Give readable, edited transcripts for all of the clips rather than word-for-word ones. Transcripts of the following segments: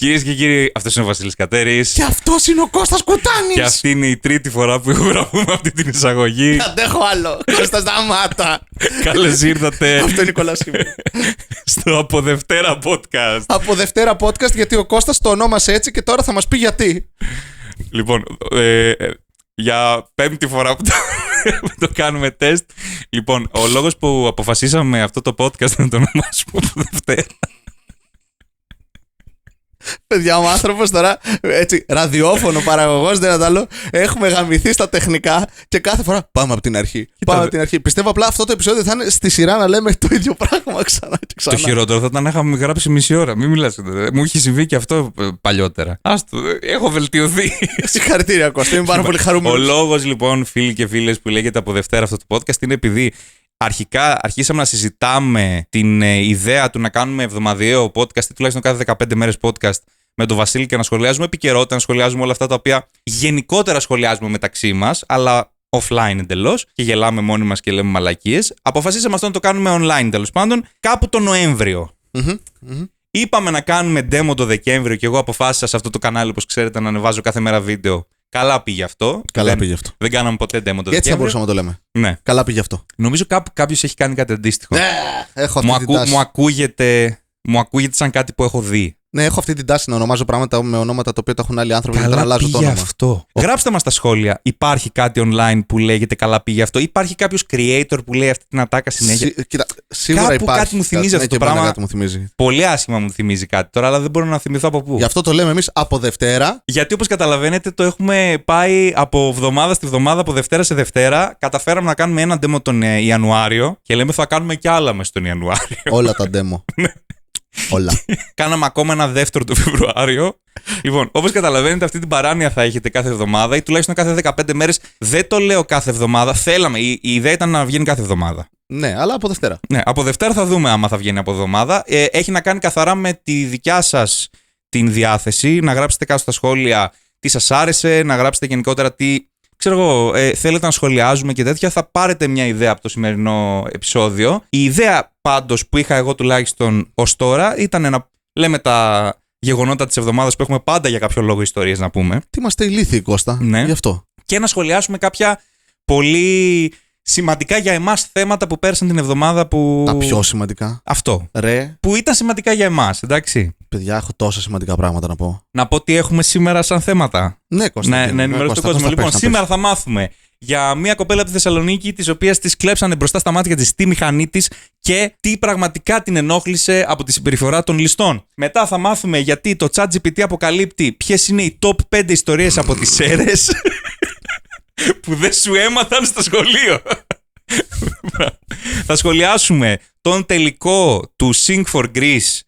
Κυρίες και κύριοι, αυτός είναι ο Βασίλης Κατέρης. Και αυτός είναι ο Κώστας Κουτάνης. Και αυτή είναι η τρίτη φορά που ηχογραφούμε αυτή την εισαγωγή. Αντέχω άλλο. Κώστα, σταμάτα. Καλώς ήρθατε. Αυτό είναι η κολασί μου. Στο Από Δευτέρα podcast. Από Δευτέρα podcast, γιατί ο Κώστας το ονόμασε έτσι και τώρα θα μας πει γιατί. Λοιπόν, για πέμπτη φορά που το κάνουμε τεστ. Λοιπόν, ο λόγος που αποφασίσαμε αυτό το podcast να το ονομάσουμε Από Δευτέρα. Παιδιά, ο άνθρωπος τώρα, έτσι, ραδιόφωνο παραγωγός, δεν άλλο. Έχουμε γαμηθεί στα τεχνικά και κάθε φορά πάμε από την αρχή. Πάμε από την αρχή. Πιστεύω απλά αυτό το επεισόδιο θα είναι στη σειρά να λέμε το ίδιο πράγμα ξανά και ξανά. Το χειρότερο θα ήταν να είχαμε γράψει μισή ώρα. Μην μιλάς. Μου είχε συμβεί και αυτό παλιότερα. Άστο, έχω βελτιωθεί. Συγχαρητήρια, Κώστα. Είμαι πάρα πολύ χαρούμενος. Ο λόγος, λοιπόν, φίλοι και φίλες, που λέγεται Από Δευτέρα αυτό το podcast είναι επειδή αρχικά αρχίσαμε να συζητάμε την ιδέα του να κάνουμε εβδομαδιαίο podcast ή τουλάχιστον κάθε 15 μέρες podcast με τον Βασίλη και να σχολιάζουμε επικαιρότητα, να σχολιάζουμε όλα αυτά τα οποία γενικότερα σχολιάζουμε μεταξύ μας, αλλά offline εντελώς και γελάμε μόνοι μας και λέμε μαλακίες. Αποφασίσαμε αυτό να το κάνουμε online τέλος πάντων κάπου τον Νοέμβριο. Είπαμε να κάνουμε demo το Δεκέμβριο και εγώ αποφάσισα σε αυτό το κανάλι, όπως ξέρετε, να ανεβάζω κάθε μέρα βίντεο. Καλά πήγε αυτό. Πήγε αυτό. Δεν κάναμε ποτέ demo το Δεκέμβριο. Έτσι θα μπορούσαμε να το λέμε. Ναι. Καλά πήγε αυτό. Νομίζω κάποιος έχει κάνει κάτι αντίστοιχο. Έχω αυτή την τάση. Μου ακούγεται σαν κάτι που έχω δει. Ναι, έχω αυτή την τάση να ονομάζω πράγματα με ονόματα τα οποία τα έχουν άλλοι άνθρωποι και να αλλάζω το όνομα. Αυτό. Γράψτε μας στα σχόλια. Υπάρχει κάτι online που λέγεται καλά πήγε αυτό? Υπάρχει κάποιος creator που λέει αυτή την ατάκα συνέχεια? Κοίτα, σίγουρα υπάρχει. Κάτι μου θυμίζει αυτό το πράγμα. Κάτι μου θυμίζει. Πολύ άσχημα μου θυμίζει κάτι τώρα, αλλά δεν μπορώ να θυμηθώ από πού. Γι' αυτό το λέμε εμείς Από Δευτέρα. Γιατί όπως καταλαβαίνετε το έχουμε πάει από εβδομάδα στη εβδομάδα, από Δευτέρα σε Δευτέρα. Καταφέραμε να κάνουμε ένα demo τον Ιανουάριο και λέμε θα κάνουμε κι άλλα μες τον Ιανουάριο. Όλα τα demo. Όλα. Κάναμε ακόμα ένα δεύτερο το Φεβρουάριο. Λοιπόν, όπως καταλαβαίνετε, αυτή την παράνοια θα έχετε κάθε εβδομάδα ή τουλάχιστον κάθε 15 μέρες. Δεν το λέω κάθε εβδομάδα. Θέλαμε. Η ιδέα ήταν να βγαίνει κάθε εβδομάδα. Ναι, αλλά από Δευτέρα. Ναι, από Δευτέρα θα δούμε άμα θα βγαίνει από εβδομάδα. Έχει να κάνει καθαρά με τη δικιά σας την διάθεση. Να γράψετε κάτω στα σχόλια τι σας άρεσε, να γράψετε γενικότερα τι. Ξέρω εγώ, θέλετε να σχολιάζουμε και τέτοια, θα πάρετε μια ιδέα από το σημερινό επεισόδιο. Η ιδέα πάντως που είχα εγώ τουλάχιστον ως τώρα ήταν να λέμε τα γεγονότα της εβδομάδας που έχουμε πάντα για κάποιο λόγο ιστορίες να πούμε. Τι είμαστε ηλίθιοι, Κώστα, ναι. Γι' αυτό. Και να σχολιάσουμε κάποια πολύ σημαντικά για εμάς θέματα που πέρασαν την εβδομάδα που. Τα πιο σημαντικά. Αυτό. Ρε. Που ήταν σημαντικά για εμάς, εντάξει. Παιδιά, έχω τόσα σημαντικά πράγματα να πω. Να πω τι έχουμε σήμερα σαν θέματα. Ναι, Κώστα. Να ενημερώσω τον κόσμο. Λοιπόν, σήμερα θα μάθουμε για μια κοπέλα από τη Θεσσαλονίκη, της οποίας της κλέψανε μπροστά στα μάτια της τη μηχανή της και τι πραγματικά την ενόχλησε από τη συμπεριφορά των ληστών. Μετά θα μάθουμε γιατί το ChatGPT αποκαλύπτει ποιες είναι οι top 5 ιστορίες από τις αίρες που δεν σου έμαθαν στο σχολείο. Θα σχολιάσουμε τον τελικό του Sing for Greece,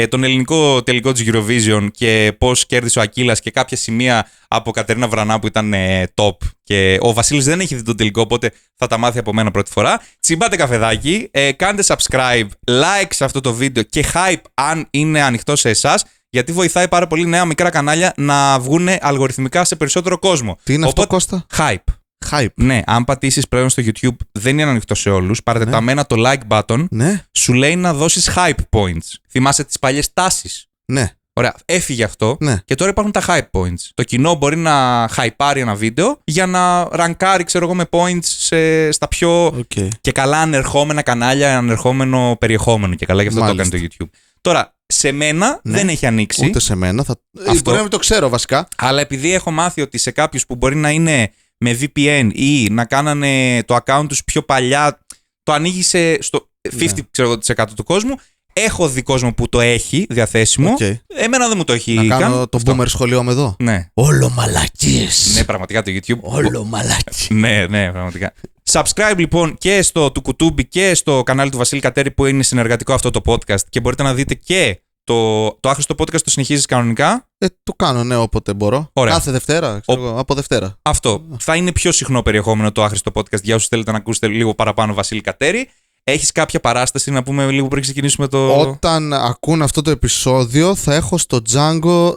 τον ελληνικό τελικό της Eurovision και πώς κέρδισε ο Ακύλας και κάποια σημεία από Κατερίνα Βρανά που ήταν top. Και ο Βασίλης δεν έχει δει τον τελικό, οπότε θα τα μάθει από μένα πρώτη φορά. Τσιμπάτε καφεδάκι, κάντε subscribe, like σε αυτό το βίντεο και hype αν είναι ανοιχτό σε εσάς, γιατί βοηθάει πάρα πολύ νέα μικρά κανάλια να βγουν αλγοριθμικά σε περισσότερο κόσμο. Τι είναι αυτό, Κώστα? Hype. Ναι, αν πατήσεις πλέον στο YouTube, δεν είναι ανοιχτό σε όλους. Παρατεταμένα το like button σου λέει να δώσεις hype points. Θυμάσαι τις παλιές τάσεις? Ναι. Ωραία, έφυγε αυτό και τώρα υπάρχουν τα hype points. Το κοινό μπορεί να hypeάρει ένα βίντεο για να ρανκάρει, ξέρω εγώ, με points στα πιο και καλά ανερχόμενα κανάλια, ανερχόμενο περιεχόμενο. Και καλά γι' αυτό το έκανε το YouTube. Τώρα, σε μένα δεν έχει ανοίξει. Ούτε σε μένα. Αυτό... Μπορεί να μην το ξέρω βασικά. Αλλά επειδή έχω μάθει ότι σε κάποιους που μπορεί να είναι με VPN ή να κάνανε το account τους πιο παλιά, το ανοίγει στο 50% του κόσμου. Έχω δει κόσμο που το έχει διαθέσιμο. Εμένα δεν μου το έχει κάνει. Να κάνω το boomer σχολείο με εδώ. Ναι. Όλο μαλακίες. Ναι, πραγματικά το YouTube. Όλο μαλακίες. Ναι, πραγματικά. Subscribe λοιπόν και στο του Κουτούμπι και στο κανάλι του Βασίλη Κατέρη που είναι συνεργατικό αυτό το podcast και μπορείτε να δείτε και το άχρηστο podcast το συνεχίζεις κανονικά. Το κάνω, ναι, όποτε μπορώ. Ωραία. Κάθε Δευτέρα, από Δευτέρα. Αυτό. Θα είναι πιο συχνό περιεχόμενο το άχρηστο podcast για όσους θέλετε να ακούσετε λίγο παραπάνω Βασίλη Κατέρη. Έχεις κάποια παράσταση να πούμε λίγο πριν ξεκινήσουμε το. Όταν ακούν αυτό το επεισόδιο, θα έχω στο Django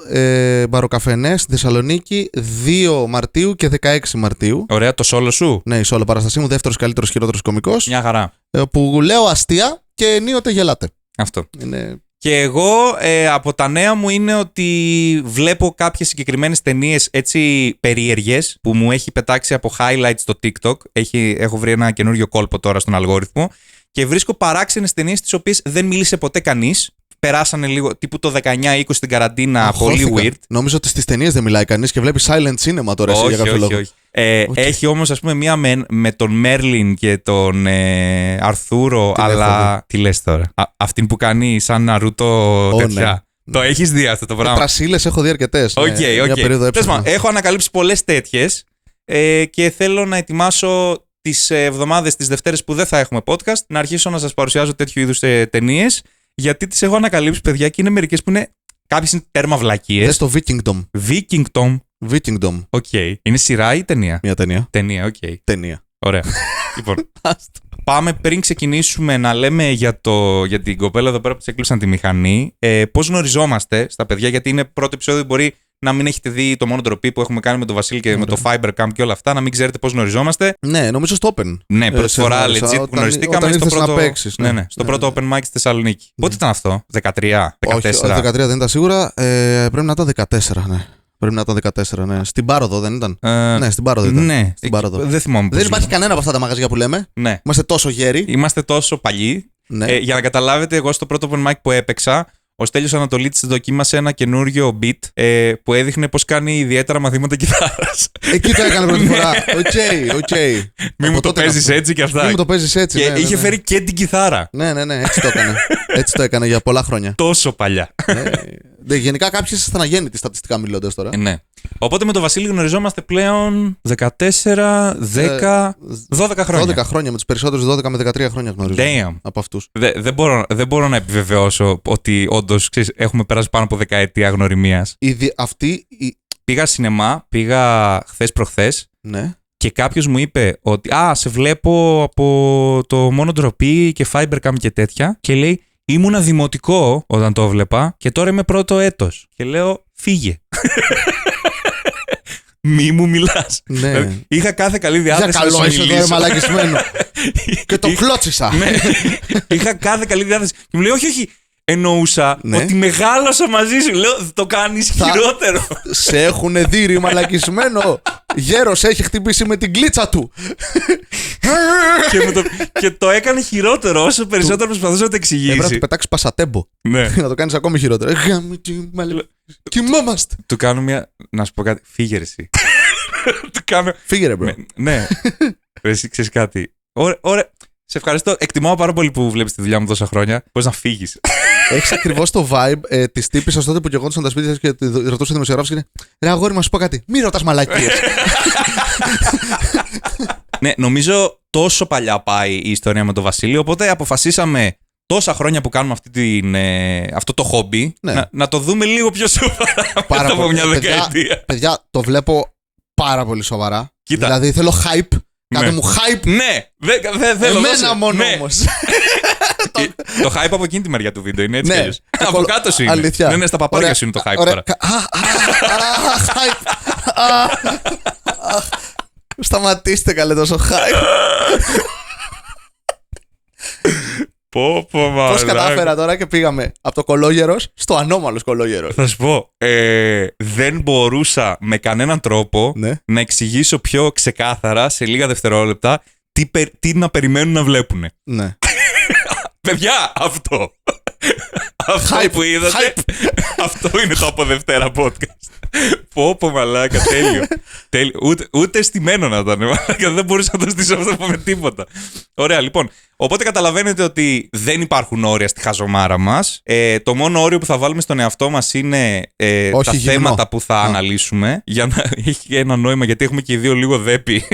Μπαροκαφενέ στη Θεσσαλονίκη 2 Μαρτίου και 16 Μαρτίου. Ωραία, το solo σου. Ναι, η solo παράστασή μου, δεύτερος καλύτερος χειρότερος κωμικός. Μια χαρά. Που λέω αστεία και ενίοτε γελάτε. Αυτό. Είναι Και εγώ από τα νέα μου είναι ότι βλέπω κάποιες συγκεκριμένες ταινίες έτσι περίεργες που μου έχει πετάξει από highlights στο TikTok. Έχω βρει ένα καινούριο κόλπο τώρα στον αλγόριθμο και βρίσκω παράξενες ταινίες τις οποίες δεν μίλησε ποτέ κανείς. Περάσανε λίγο τύπου το 19-20 στην καραντίνα, πολύ weird. Νόμιζα ότι στις ταινίες δεν μιλάει κανείς και βλέπει silent cinema τώρα εσύ για κάποιο λόγο. Όχι. Έχει όμως ας πούμε μία με τον Μέρλιν και τον Αρθούρο, αλλά τι λες τώρα. Αυτήν που κάνει σαν Ναρούτο τέτοια. Ναι. Το έχεις δει αυτό το πράγμα. Τετρασίλες έχω δει αρκετές. Οκ. Έχω ανακαλύψει πολλές τέτοιες και θέλω να ετοιμάσω τις εβδομάδες, τις Δευτέρες που δεν θα έχουμε podcast, να αρχίσω να σας παρουσιάζω τέτοιου είδους ταινίες, γιατί τις έχω ανακαλύψει, παιδιά, και είναι μερικές που είναι. Κάποιες είναι τέρμα βλακίες. Δες το Vikingdom. Vikingdom. Οκ. Είναι σειρά ή ταινία? Μια ταινία. Ταινία, οκ. Ταινία. Ωραία. Λοιπόν, πάμε πριν ξεκινήσουμε να λέμε για την κοπέλα εδώ πέρα που της έκλεισαν τη μηχανή. Πώς γνωριζόμαστε στα παιδιά, γιατί είναι πρώτο επεισόδιο, μπορεί να μην έχετε δει το μόνο ντροπή που έχουμε κάνει με τον Βασίλη και με το Fibercam και όλα αυτά, να μην ξέρετε πώς γνωριζόμαστε. Ναι, νομίζω στο Open. Ναι, πρώτη φορά legit που γνωριστήκαμε στο πρώτο. Να παίξεις, ναι, στο πρώτο Open Mic στη Θεσσαλονίκη. Πότε ήταν αυτό? 13, 14? Όχι, 13 δεν ήταν σίγουρα. Πρέπει να ήταν 14, ναι. Πρέπει να ήταν 14, ναι. Στην Πάροδο δεν ήταν? Ναι, στην Πάροδο ήταν. Ναι, στην Πάροδο. Δεν θυμάμαι. Δεν υπάρχει κανένα από αυτά τα μαγαζιά που λέμε. Ναι. Είμαστε τόσο γέροι. Είμαστε τόσο παλιοί. Ναι. Για να καταλάβετε, εγώ στο πρώτο open mic που έπαιξα, ο Στέλιος Ανατολίτης δοκίμασε ένα καινούριο beat που έδειχνε πώς κάνει ιδιαίτερα μαθήματα κιθάρας. Εκεί το έκανε πρώτη φορά. Οκ. Μη μου το παίζεις έτσι και αυτά. Μη μου το παίζεις έτσι. Και ναι, είχε φέρει και την κιθάρα. Ναι, έτσι το έκανε. Έτσι το έκανε για πολλά χρόνια. Τόσο παλιά. Ναι, γενικά κάποιοι ήσασταν αγέννητοι στατιστικά μιλώντας τώρα. Ναι. Οπότε με τον Βασίλη γνωριζόμαστε πλέον 14, 10, 12 χρόνια. 12 χρόνια, με τους περισσότερους 12 με 13 χρόνια γνωρίζω. Damn. Από αυτούς. Δεν μπορώ να επιβεβαιώσω ότι όντως έχουμε περάσει πάνω από δεκαετία γνωριμίας. Πήγα σινεμά, πήγα χθες προχθές. Ναι. Και κάποιος μου είπε ότι σε βλέπω από το μόνο ντροπή και Fibercam και τέτοια. Και λέει, ήμουνα δημοτικό όταν το έβλεπα και τώρα είμαι πρώτο έτος. Και λέω, φύγε. Μη μου μιλάς. Ναι. Δηλαδή, είχα κάθε καλή διάθεση. Για καλό είσαι εδώ μαλακισμένο. Και το κλώτσισα. Ναι. Είχα κάθε καλή διάθεση. Και μου λέει, όχι. Εννοούσα ότι μεγάλωσα μαζί σου. Λέω, το κάνεις χειρότερο. Σε έχουν δει ρε μαλακισμένο. Γέρος έχει χτυπήσει με την κλίτσα του. Και το έκανε χειρότερο όσο περισσότερο προσπαθούσε να το εξηγήσει. Έπρεπε να του πετάξει πασατέμπο. Ναι. Να το κάνεις ακόμη χειρότερο. Κοιμόμαστε. Του κάνω μια. Να σου πω κάτι. Φύγε ρε εσύ. Φύγε ρε bro. Ναι. Εσύ ξέρεις κάτι. Ωραία. Σε ευχαριστώ. Εκτιμάω πάρα πολύ που βλέπεις τη δουλειά μου τόσα χρόνια. Πώς να φύγεις. Έχεις ακριβώς το vibe της τύπισσας τότε που γεγόντουσαν τα σπίτια και ρωτούσε δημοσιογράφος και είναι ρε αγόρι μας, σου πω κάτι. Μη ρωτάς μαλακίες. Ναι, νομίζω τόσο παλιά πάει η ιστορία με τον Βασίλη. Οπότε αποφασίσαμε τόσα χρόνια που κάνουμε αυτό το χόμπι να το δούμε λίγο πιο σοβαρά. Μετά από μια δεκαετία. Παιδιά, το βλέπω πάρα πολύ σοβαρά. Κοίτα. Δηλαδή θέλω hype. Κάντε μου hype. Ναι, δεν θέλω. Εμένα μόνο όμως. Το hype από εκείνη τη μεριά του βίντεο είναι έτσι κι αλλιώς. Από κάτω σου είναι. Αλήθεια. Ναι, στα παπάρια σου είναι το hype τώρα. Hype. Σταματήστε καλέ τόσο hype. Πώς κατάφερα τώρα και πήγαμε από το κολόγερος στο ανώμαλος κολόγερος. Θα σου πω, δεν μπορούσα με κανέναν τρόπο να εξηγήσω πιο ξεκάθαρα σε λίγα δευτερόλεπτα τι να περιμένουν να βλέπουν. Ναι. Παιδιά, αυτό. Αυτό που είδατε, αυτό είναι το από Δευτέρα podcast. Πω μαλάκα, τέλειο. Ούτε στημένο να ήταν, μαλάκα, δεν μπορούσα να το στήσω αυτό με τίποτα. Ωραία, λοιπόν. Οπότε καταλαβαίνετε ότι δεν υπάρχουν όρια στη χαζομάρα μας. Το μόνο όριο που θα βάλουμε στον εαυτό μας είναι τα θέματα που θα αναλύσουμε. Για να έχει ένα νόημα, γιατί έχουμε και οι δύο λίγο δέπη.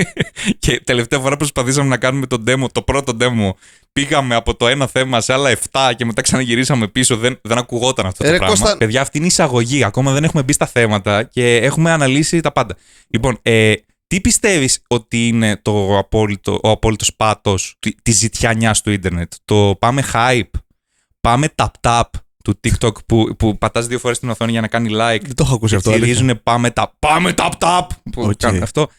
Και τελευταία φορά προσπαθήσαμε να κάνουμε το πρώτο demo. Πήγαμε από το ένα θέμα σε άλλα 7 και μετά ξαναγυρίσαμε πίσω. Δεν ακουγόταν αυτό το πράγμα. Κώστα... Παιδιά, αυτή είναι η εισαγωγή. Ακόμα δεν έχουμε μπει στα θέματα και έχουμε αναλύσει τα πάντα. Λοιπόν, τι πιστεύεις ότι είναι ο απόλυτος πάτος της ζητιανιάς του ίντερνετ? Το πάμε hype, πάμε tap-tap του TikTok που πατάς 2 φορές την οθόνη για να κάνει like. Δεν το έχω ακούσει αυτό. Γυρίζουνε πάμε tap-tap που κάνουν αυτό.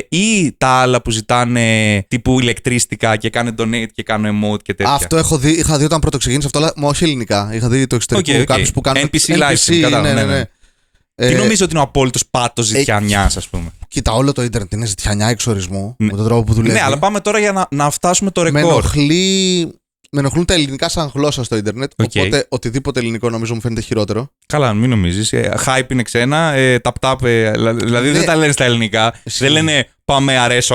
Ή τα άλλα που ζητάνε τύπου ηλεκτριστικά και κάνε donate και κάνουν emote και τέτοια. Αυτό είχα δει όταν πρώτο ξεκίνησε αυτό, αλλά όχι ελληνικά. Είχα δει το εξωτερικό. Κάποιους που κάνουν NPC live, κατάλαβα. Ναι. Τι νομίζω ότι είναι ο απόλυτος πάτος ζητιανιάς, ας πούμε. Κοίτα, όλο το ίντερνετ είναι ζητιανιά εξορισμού. Με τον τρόπο που δουλεύει. Ναι, αλλά πάμε τώρα για να φτάσουμε το ρεκόρ. Με ενοχλούν τα ελληνικά σαν γλώσσα στο ίντερνετ. Οπότε οτιδήποτε ελληνικό νομίζω μου φαίνεται χειρότερο. Καλά, μην νομίζεις. Hype είναι ξένα. Tap-tap. Δηλαδή δεν τα λένε στα ελληνικά. Δεν λένε πάμε αρέσω.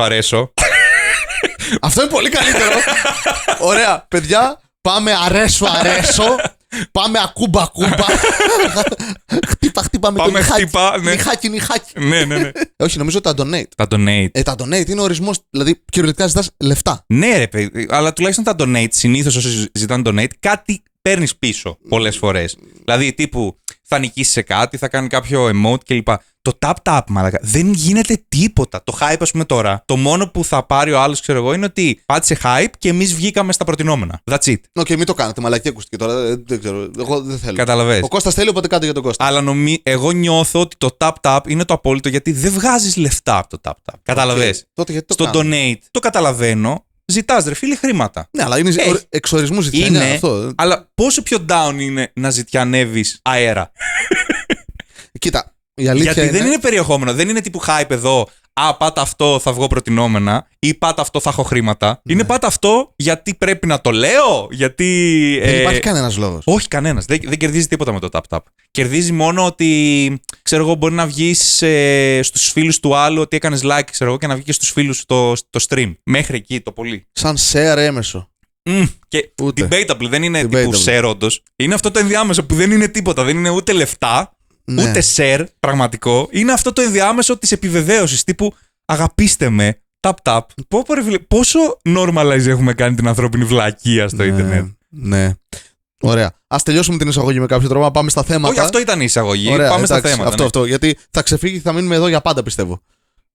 Αυτό είναι πολύ καλύτερο. Ωραία, παιδιά, πάμε αρέσω. Πάμε ακούμπα. Χτύπα με το νυχάκι. Νυχάκι. Ναι. Όχι, νομίζω τα donate. Τα donate. Τα donate είναι ο ορισμός, δηλαδή κυριολεκτικά ζητάς λεφτά. Ναι, ρε παιδί, αλλά τουλάχιστον τα donate, συνήθως όσοι ζητάνε donate, κάτι παίρνεις πίσω πολλές φορές. Δηλαδή, τύπου θα νικήσει σε κάτι, θα κάνει κάποιο emote κλπ. Το tap-tap, μαλάκα, δεν γίνεται τίποτα. Το hype, ας πούμε τώρα, το μόνο που θα πάρει ο άλλος, ξέρω εγώ, είναι ότι πάτησε hype και εμείς βγήκαμε στα προτινόμενα. That's it. Οκ, μην το κάνετε, μαλακή ακούστηκε τώρα. Δεν ξέρω. Εγώ δεν θέλω. Καταλαβες. Ο Κώστας θέλει, οπότε κάντε για τον Κώστα. Αλλά εγώ νιώθω ότι το tap-tap είναι το απόλυτο γιατί δεν βγάζεις λεφτά από το tap-tap. Καταλαβες. Τότε γιατί στο donate, το καταλαβαίνω. Ζητάς, ρε φίλε, χρήματα. Ναι, αλλά είναι εξορισμού ζητιανιά αυτό. Αλλά πόσο πιο down είναι να ζητιανεύεις αέρα. Κοίτα. Γιατί δεν είναι περιεχόμενο, δεν είναι τύπου hype εδώ. Πάτα αυτό θα βγω προτινόμενα ή πάτα αυτό θα έχω χρήματα. Ναι. Είναι πάτα αυτό γιατί πρέπει να το λέω. Γιατί. Δεν υπάρχει κανένας λόγος. Όχι, κανένας. Δεν κερδίζει τίποτα με το tap-tap. Κερδίζει μόνο ότι. Ξέρω εγώ, μπορεί να βγεις στους φίλους του άλλου ότι έκανες like, ξέρω εγώ, και να βγει και στους φίλους το stream. Μέχρι εκεί το πολύ. Σαν share έμεσο. Και debatable, δεν είναι τύπου share όντως. Είναι αυτό το ενδιάμεσο που δεν είναι τίποτα. Δεν είναι ούτε λεφτά. Ναι. Ούτε share, πραγματικό. Είναι αυτό το ενδιάμεσο της επιβεβαίωσης. Τύπου αγαπήστε με, tap-tap. Πόσο normalize έχουμε κάνει την ανθρώπινη βλακεία στο ίντερνετ. Ναι. Ωραία. Ας τελειώσουμε την εισαγωγή με κάποιο τρόπο. Να πάμε στα θέματα. Όχι, αυτό ήταν η εισαγωγή. Ωραία, πάμε εντάξει, στα θέματα. Αυτό. Γιατί θα ξεφύγει, θα μείνουμε εδώ για πάντα, πιστεύω.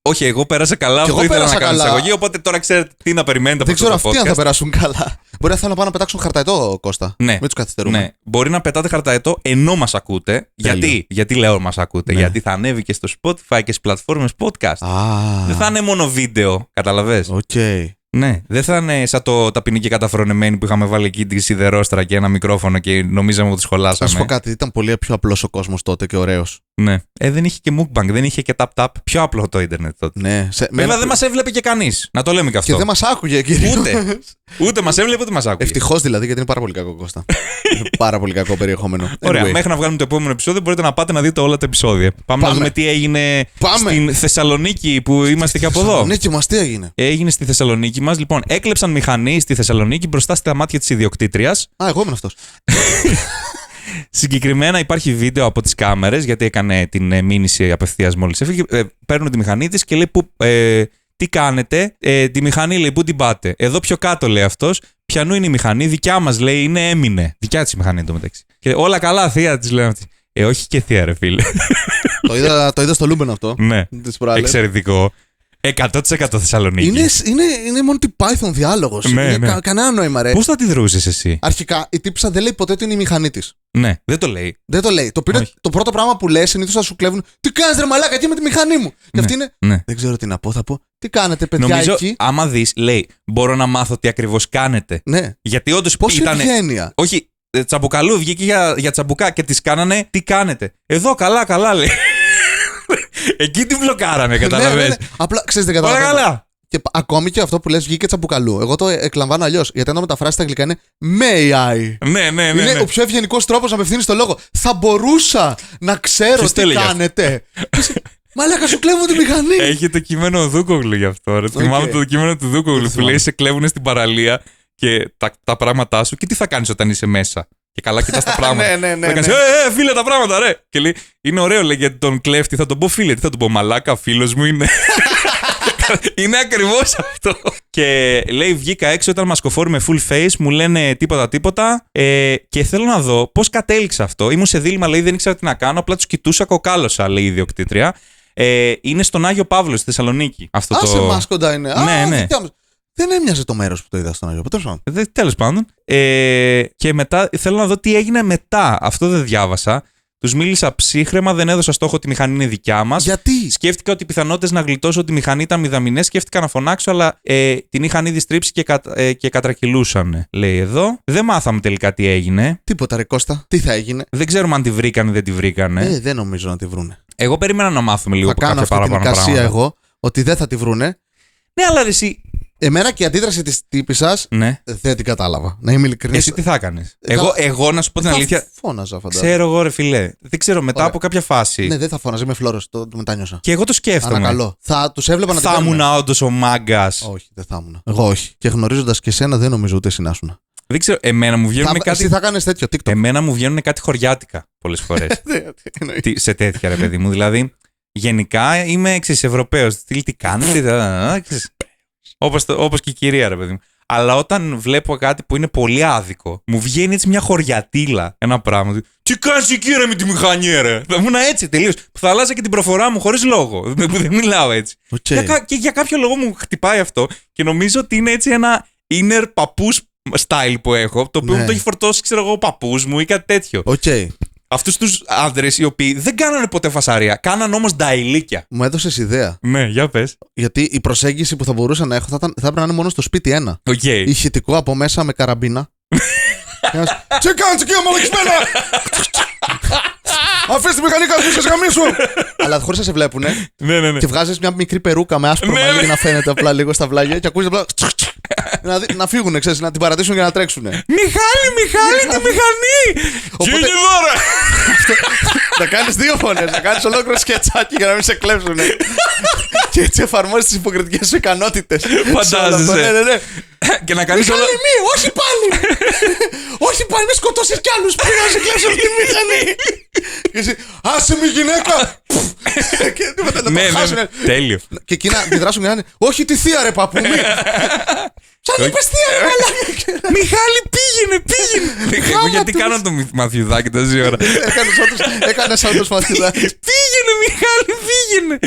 Όχι, εγώ πέρασα καλά. Αυτό ήθελα να κάνω εισαγωγή. Οπότε τώρα ξέρετε τι να περιμένετε από αυτό το podcast. Δεν ξέρω αυτοί αν θα περάσουν καλά. Μπορεί να θέλουν να πάνε να πετάξουν χαρταετό, Κώστα. Ναι. Μην τους καθυστερούμε. Ναι. Μπορεί να πετάτε χαρταετό ενώ μας ακούτε. Γιατί λέω μας ακούτε. Ναι. Γιατί θα ανέβει και στο Spotify και στις πλατφόρμες podcast. Δεν θα είναι μόνο βίντεο. Καταλαβες. Okay. Ναι, δεν θα είναι σαν το ταπεινή και καταφρονεμένη που είχαμε βάλει εκεί τη σιδερόστρα και ένα μικρόφωνο και νομίζαμε ότι σχολάσαμε. Θα σου πω κάτι, ήταν πολύ πιο απλός ο κόσμος τότε και ωραίος. Ναι. Δεν είχε και mukbang, δεν είχε και tap-tap. Πιο απλό το ίντερνετ τότε. Ναι. Βέβαια δεν μας έβλεπε και κανείς. Να το λέμε και αυτό. Και δεν μας άκουγε, κύριε. Ούτε μας έβλεπε, ούτε μας άκουγε. Ευτυχώς δηλαδή, γιατί είναι πάρα πολύ κακό, Κώστα. Πάρα πολύ κακό περιεχόμενο. Ωραία, μέχρι να βγάλουμε το επόμενο επεισόδιο μπορείτε να πάτε να δείτε όλα τα επεισόδια. Πάμε να δούμε τι έγινε στην Θεσσαλονίκη που είμαστε και από εδώ. Θεσσαλονίκη μας, τι έγινε. Έγινε στη Θεσσαλονίκη μας. Λοιπόν, έκλεψαν μηχανή στη Θεσσαλονίκη μπροστά στα μάτια της ιδιοκτήτριας. Εγώ ήμουν αυτός. Συγκεκριμένα υπάρχει βίντεο από τις κάμερες, γιατί έκανε την μήνυση απευθείας μόλις έφυγε. Παίρνουν τη μηχανή της και λέει τι κάνετε, τη μηχανή λέει πού την πάτε. Εδώ πιο κάτω λέει αυτός, ποιανού είναι η μηχανή, δικιά μας λέει είναι έμεινε. Δικιά της η μηχανή εντωμεταξύ. Και όλα καλά θεία της λένε αυτή. Όχι και θεία ρε φίλε. Το είδα στο Λούμπεν αυτό. Ναι, εξαιρετικό. 100% Θεσσαλονίκη. Είναι μόνο Python διάλογος. Ναι. Κανένα νόημα, ρε. Πώς θα αντιδρούσες εσύ? Αρχικά, η τύπισσα δεν λέει ποτέ ότι είναι η μηχανή της. Ναι, δεν το λέει. Δεν το λέει. Το πρώτο πράγμα που λέει συνήθως θα σου κλέβουν. Τι κάνεις, ρε μαλάκα, εκεί με τη μηχανή μου. Και αυτή είναι. Ναι. Δεν ξέρω τι να πω. Θα πω. Τι κάνετε, παιδιά, νομίζω, εκεί. Άμα δεις, λέει, μπορώ να μάθω τι ακριβώς κάνετε. Ναι. Γιατί όντως ήταν. Ευγένεια. Όχι, τσαμπουκαλού βγήκε για τσαμπουκά και τις κάνανε. Τι κάνετε. Εδώ καλά, λέει. Εκεί την μπλοκάρανε, καταλαβες. Ναι. Απλά ξέρεις, δεν καταλαβαίνω. Όλα καλά. Και ακόμη και αυτό που λες βγήκε τσαμπουκαλού. Εγώ το εκλαμβάνω αλλιώς. Γιατί αν το μεταφράσεις στα αγγλικά είναι may I. Ναι. Είναι ο πιο ευγενικός τρόπος να απευθύνεις το λόγο. Θα μπορούσα να ξέρω τι κάνετε. Μαλάκα, σου κλέβουν τη μηχανή. Έχει το κείμενο Δούκογλου γι' αυτό. Θυμάμαι το κείμενο του Δούκογλου που λέει σε κλέβουν στην παραλία και τα πράγματά σου και τι θα κάνεις όταν είσαι μέσα. Και καλά κοιτάς τα πράγματα. Ναι. Θα κάνεις, φίλε τα πράγματα, ρε. Και λέει, είναι ωραίο, λέει, γιατί τον κλέφτη θα τον πω φίλε. Τι θα τον πω, μαλάκα, φίλος μου είναι. Είναι ακριβώς αυτό. Και λέει, βγήκα έξω όταν μασκοφόρει με full face, μου λένε τίποτα. Και θέλω να δω πώς κατέληξε αυτό. Ήμουν σε δίλημμα, λέει, δεν ήξερα τι να κάνω. Απλά τους κοιτούσα, κοκάλωσα, λέει η ιδιοκτήτρια. Είναι στον Άγιο Παύλο, στη Θεσσαλονίκη. Αυτό το... σε μάσκοντα είναι. Ναι. Δεν έμοιαζε το μέρος που το είδα στον Άγιο Παύλο. Τέλος πάντων. Και μετά θέλω να δω τι έγινε μετά. Αυτό δεν διάβασα. Τους μίλησα ψύχραιμα, δεν έδωσα στόχο ότι η μηχανή είναι δικιά μας. Γιατί? Σκέφτηκα ότι οι πιθανότητες να γλιτώσω ότι η μηχανή ήταν μηδαμινές. Σκέφτηκα να φωνάξω, αλλά την είχαν ήδη στρίψει και κατρακυλούσαν. Λέει εδώ. Δεν μάθαμε τελικά τι έγινε. Τίποτα, ρε Κώστα. Τι θα έγινε? Δεν ξέρουμε αν τη βρήκανε ή δεν τη βρήκανε. Δεν νομίζω να τη βρούνε. Εγώ περίμενα να μάθουμε λίγο από κάποια παραπάνω πράγματα. Θα κάνω αυτή την εικασία εγώ, ότι δεν θα τη βρούνε. Ναι, αλλά εσύ. Εμένα και η αντίδραση της τύπισσας δεν την κατάλαβα. Να είμαι ειλικρινής. Εσύ τι θα έκανες? Εγώ να σου πω την αλήθεια. Φώναζα, φαντάζομαι. Ξέρω εγώ, ρε φιλέ. Δεν ξέρω, μετά από κάποια φάση. Ναι, δεν θα φώναζα, είμαι φλόρος. Το μετάνιωσα. Και εγώ το σκέφτομαι. Ανακαλώ. Θα τους έβλεπα να θα ήμουν όντως ο μάγκας. Όχι, δεν θα ήμουν. Εγώ όχι. Και γνωρίζοντας και εσένα, δεν νομίζω ούτε συνάσουνα. Δεν ξέρω, εμένα μου βγαίνουν κάτι. Εσύ θα κάνεις τέτοιο TikTok. Εμένα μου βγαίνουν κάτι χωριάτικα πολλές φορές. Σε τέτοια, ρε παιδί μου. Δηλαδή, γενικά είμαι Ευρωπαίος. Τι κάνετε, όπως και η κυρία, ρε παιδί μου. Αλλά όταν βλέπω κάτι που είναι πολύ άδικο, μου βγαίνει έτσι μια χωριατήλα. Ένα πράγμα. Τι κάνεις εκεί, ρε, με τη μηχανή, ρε? Θα ήμουν έτσι τελείως. Που θα αλλάζα και την προφορά μου χωρίς λόγο. Δεν μιλάω έτσι. Okay. Και για κάποιο λόγο μου χτυπάει αυτό και νομίζω ότι είναι έτσι ένα inner παππούς style που έχω. Το οποίο μου το έχει φορτώσει, ξέρω εγώ, ο παππούς μου ή κάτι τέτοιο. Okay. Αυτούς τους άντρες οι οποίοι δεν κάνανε ποτέ φασαρία, κάναν όμως νταηλίκια. Μου έδωσες ιδέα. Ναι, για πες. Γιατί η προσέγγιση που θα μπορούσα να έχω θα έπρεπε να είναι μόνο στο σπίτι ένα. Okay. Ηχητικό από μέσα με καραμπίνα. Τι κάνεις εκεί, αμαλακισμένα! Αφήσεις τη μηχανή κάτω και γαμίσου! Αλλά χωρίς να σε βλέπουνε. Ναι. Και βγάζεις μια μικρή περούκα με άσπρο μαλλί για να φαίνεται απλά λίγο στα βλάγια και ακούεις απλά. Να φύγουνε, ξέρεις, να την παρατήσουν και να τρέξουνε. Μιχάλη, τη μηχανή! Οπότε... Και δώρα! Να κάνεις δύο φωνές, να κάνεις ολόκληρο σκετσάκι για να μην σε κλέψουνε. Και έτσι εφαρμόζεις τις υποκριτικές σου ικανότητες. Φαντάζεσαι. Ναι. Και να κάνεις Μιχάλη, όχι πάλι! Όχι πάλι, μη σκοτώσεις κι άλλους πριν να σε κλέψουν τη μηχανή! Και εσύ, άσε μη γυναίκα! Και τίποτα να το χάσουνε. Τέλειο. Και εκεί να αντιδράσουν και να είναι, όχι τη θεία ρε παππού, σαν είπες θεία ρε μαλάκα! Μιχάλη, πήγαινε! Εγώ γιατί κάνω το μαθιουδάκι τόση ώρα. Έκανες σαν το μαθιουδάκι. Πήγαινε, Μιχάλη, πήγαινε!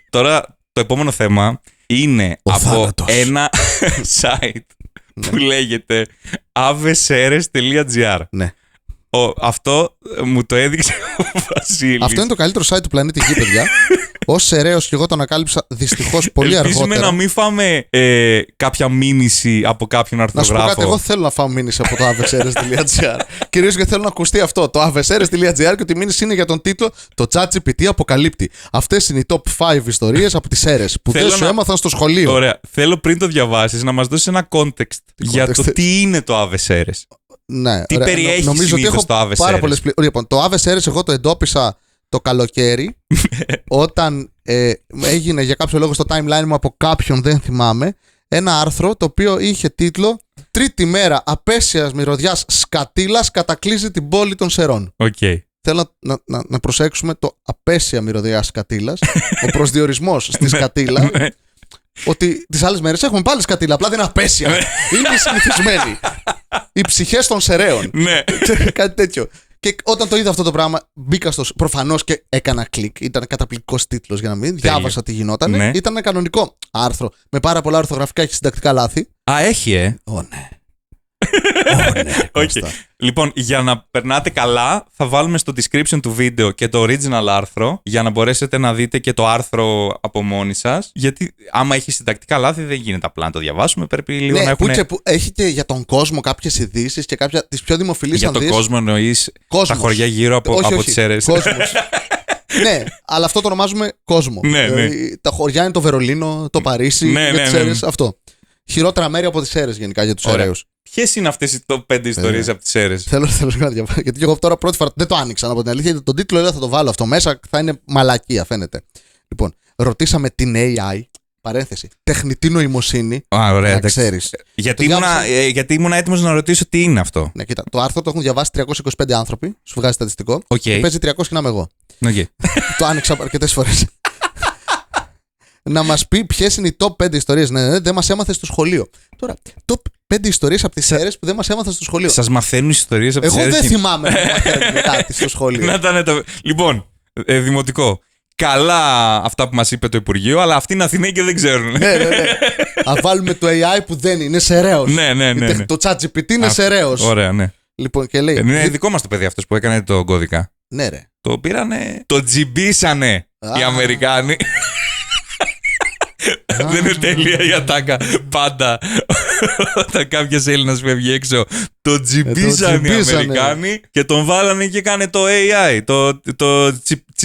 Τώρα το επόμενο θέμα είναι από ένα site που λέγεται aveseres.gr. Ναι. Αυτό μου το έδειξε ο Βασίλης. Αυτό είναι το καλύτερο site του πλανήτη Γη, παιδιά. Ως σεραίος και εγώ το ανακάλυψα δυστυχώς πολύ αργότερα. Ελπίζουμε να μην φάμε κάποια μήνυση από κάποιον αρθρογράφο. Να σου πω κάτι, εγώ θέλω να φάω μήνυση από το aveseres.gr. Κυρίως γιατί θέλω να ακουστεί αυτό. Το aveseres.gr και ότι η μήνυση είναι για τον τίτλο «Το ChatGPT αποκαλύπτει». Αυτές είναι οι top 5 ιστορίες από τις αίρες που δεν σου έμαθαν στο σχολείο. Ωραία. Θέλω πριν το διαβάσεις να μας δώσεις ένα context για το τι είναι το aveseres. Ναι, τι περιέχει συνήθως το aveseres. Λοιπόν, το aveseres εγώ το εντόπισα το καλοκαίρι όταν έγινε για κάποιο λόγο στο timeline μου από κάποιον, δεν θυμάμαι, ένα άρθρο το οποίο είχε τίτλο «Τρίτη μέρα απέσιας μυρωδιάς σκατήλας κατακλείζει την πόλη των Σερών». Okay. Θέλω να προσέξουμε το απέσια μυρωδιά σκατήλας, ο προσδιορισμός στη σκατήλα. Ότι τις άλλες μέρες έχουμε πάλι σκατήλα, απλά δεν είναι απέσια. Είναι συνηθισμένη. Οι ψυχές των Σεραίων. Ναι. Κάτι τέτοιο. Και όταν το είδα αυτό το πράγμα, μπήκα στο. Προφανώς και έκανα κλικ. Ήταν καταπληκτικός τίτλος για να μην. Διάβασα τι γινόταν. Ναι. Ήταν ένα κανονικό άρθρο με πάρα πολλά ορθογραφικά και συντακτικά λάθη. Α, έχει, ναι. Okay. Λοιπόν, για να περνάτε καλά, θα βάλουμε στο description του βίντεο και το original άρθρο για να μπορέσετε να δείτε και το άρθρο από μόνοι σας. Γιατί άμα έχει συντακτικά λάθη, δεν γίνεται απλά να το διαβάσουμε. Πρέπει λίγο να έχουμε. Που έχει και για τον κόσμο κάποιες ειδήσεις και κάποια τις πιο δημοφιλείς. Για τον κόσμο εννοείς τα χωριά γύρω από τις αίρες. Ναι, αλλά αυτό το ονομάζουμε κόσμο. Ναι. Τα χωριά είναι το Βερολίνο, το Παρίσι, για τις αίρες. Αυτό. Χειρότερα μέρη από τις αίρες γενικά για τους Σεραίους. Ποιες είναι αυτές οι top 5 ιστορίες από τις αίρες? Θέλω να διαβάσω. Γιατί εγώ τώρα πρώτη φορά δεν το άνοιξα από την αλήθεια. Γιατί τον τίτλο θα το βάλω αυτό μέσα. Θα είναι μαλακία, φαίνεται. Λοιπόν, ρωτήσαμε την AI. Παρένθεση. Τεχνητή νοημοσύνη. Ωραία, να ξέρεις. Γιατί ήμουν έτοιμος να ρωτήσω τι είναι αυτό. Ναι, κοίτα. Το άρθρο το έχουν διαβάσει 325 άνθρωποι. Σου βγάζει στατιστικό. Okay. Και παίζει 300 και να είμαι εγώ. Okay. Το άνοιξα αρκετές φορές. Να μας πει ποιες είναι οι top 5 ιστορίες. Ναι, δεν μας έμαθε στο σχολείο. Τώρα, top 5 ιστορίες από τις αίρες που δεν μας έμαθαν στο σχολείο. Σας μαθαίνουν ιστορίες από τις αίρες? Εγώ δεν θυμάμαι να μαθαίνουν κάτι στο σχολείο. Να ήταν το. Λοιπόν, δημοτικό. Καλά αυτά που μας είπε το Υπουργείο, αλλά αυτοί είναι Αθηναίοι και δεν ξέρουν. Ναι. Να βάλουμε το AI που δεν είναι Σεραίος. Ναι. Το ChatGPT είναι Σεραίος. Ωραία, ναι. Λοιπόν, και λέει. Είναι δικό μας το παιδί αυτός που έκανε το κώδικα. Ναι, ρε. Το πήρανε. Το τζιμπήσανε οι Αμερικάνοι. Δεν είναι τέλεια η ατάκα. Πάντα όταν κάποιος Έλληνας φεύγει έξω, το τζιμπήσανε οι Αμερικάνοι και τον βάλανε και έκανε το AI. Το GPT.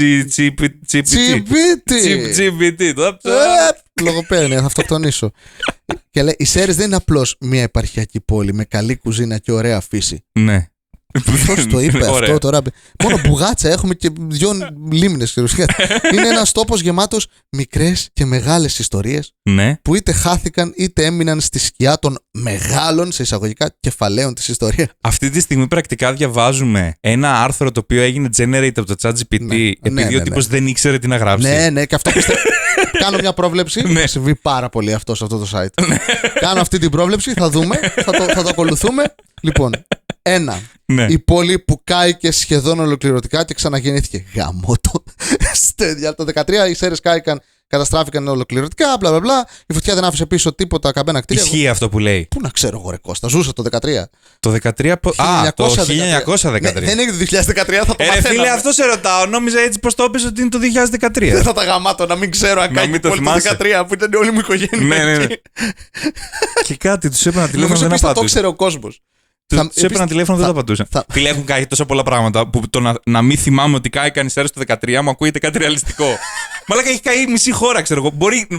Λογοπαίγνια, θα αυτοκτονήσω. Και λέει: οι Σέρρες δεν είναι απλώς μια επαρχιακή πόλη με καλή κουζίνα και ωραία φύση. Ναι. Πώς το είπε αυτό τώρα. Μόνο μπουγάτσα έχουμε και 2 λίμνες. Είναι ένας τόπος γεμάτος μικρές και μεγάλες ιστορίες, ναι, που είτε χάθηκαν είτε έμειναν στη σκιά των μεγάλων, σε εισαγωγικά, κεφαλαίων της ιστορίας. Αυτή τη στιγμή πρακτικά διαβάζουμε ένα άρθρο το οποίο έγινε generate από το ChatGPT, ναι, επειδή ο τύπος δεν ήξερε τι να γράψει. Ναι, και αυτό πιστεύω. Κάνω μια πρόβλεψη. Θα συμβεί πάρα πολύ αυτό σε αυτό το site. Κάνω αυτή την πρόβλεψη, θα δούμε, θα το ακολουθούμε. Λοιπόν, 1. Ναι. Η πόλη που κάηκε σχεδόν ολοκληρωτικά και ξαναγεννήθηκε. Γαμώτο. Το 13 οι Σέρρες κάηκαν, καταστράφηκαν ολοκληρωτικά. Μπλα μπλα μπλα. Η φωτιά δεν άφησε πίσω τίποτα, καμπένα κτίρια. Ισχύει αυτό που λέει. Πού να ξέρω εγώ, ρε Κώστα, ζούσα το 13. Το 13. Το 1913. Ναι, δεν είναι το 2013, θα το μαθαίναμε. Φίλε, αυτό σε ρωτάω. Νόμιζα έτσι πως το έπαιζε ότι είναι το 2013. Δεν θα τα γαμάτω να μην ξέρω αν κάνει το 13 που ήταν όλη μου η οικογένεια. Ναι. Και κάτι του έπαιρνα τηλέφωνο, δεν απαντούσε. Το ξέρει ο κόσμος. Του έπαιρνα τηλέφωνο, δεν το απαντούσαν. Φίλε, έχουν καεί τόσα πολλά πράγματα που το να μην θυμάμαι ότι κάηκαν οι Σέρρες το 13 μου ακούγεται κάτι ρεαλιστικό. Μαλάκα, έχει καεί μισή χώρα, ξέρω εγώ.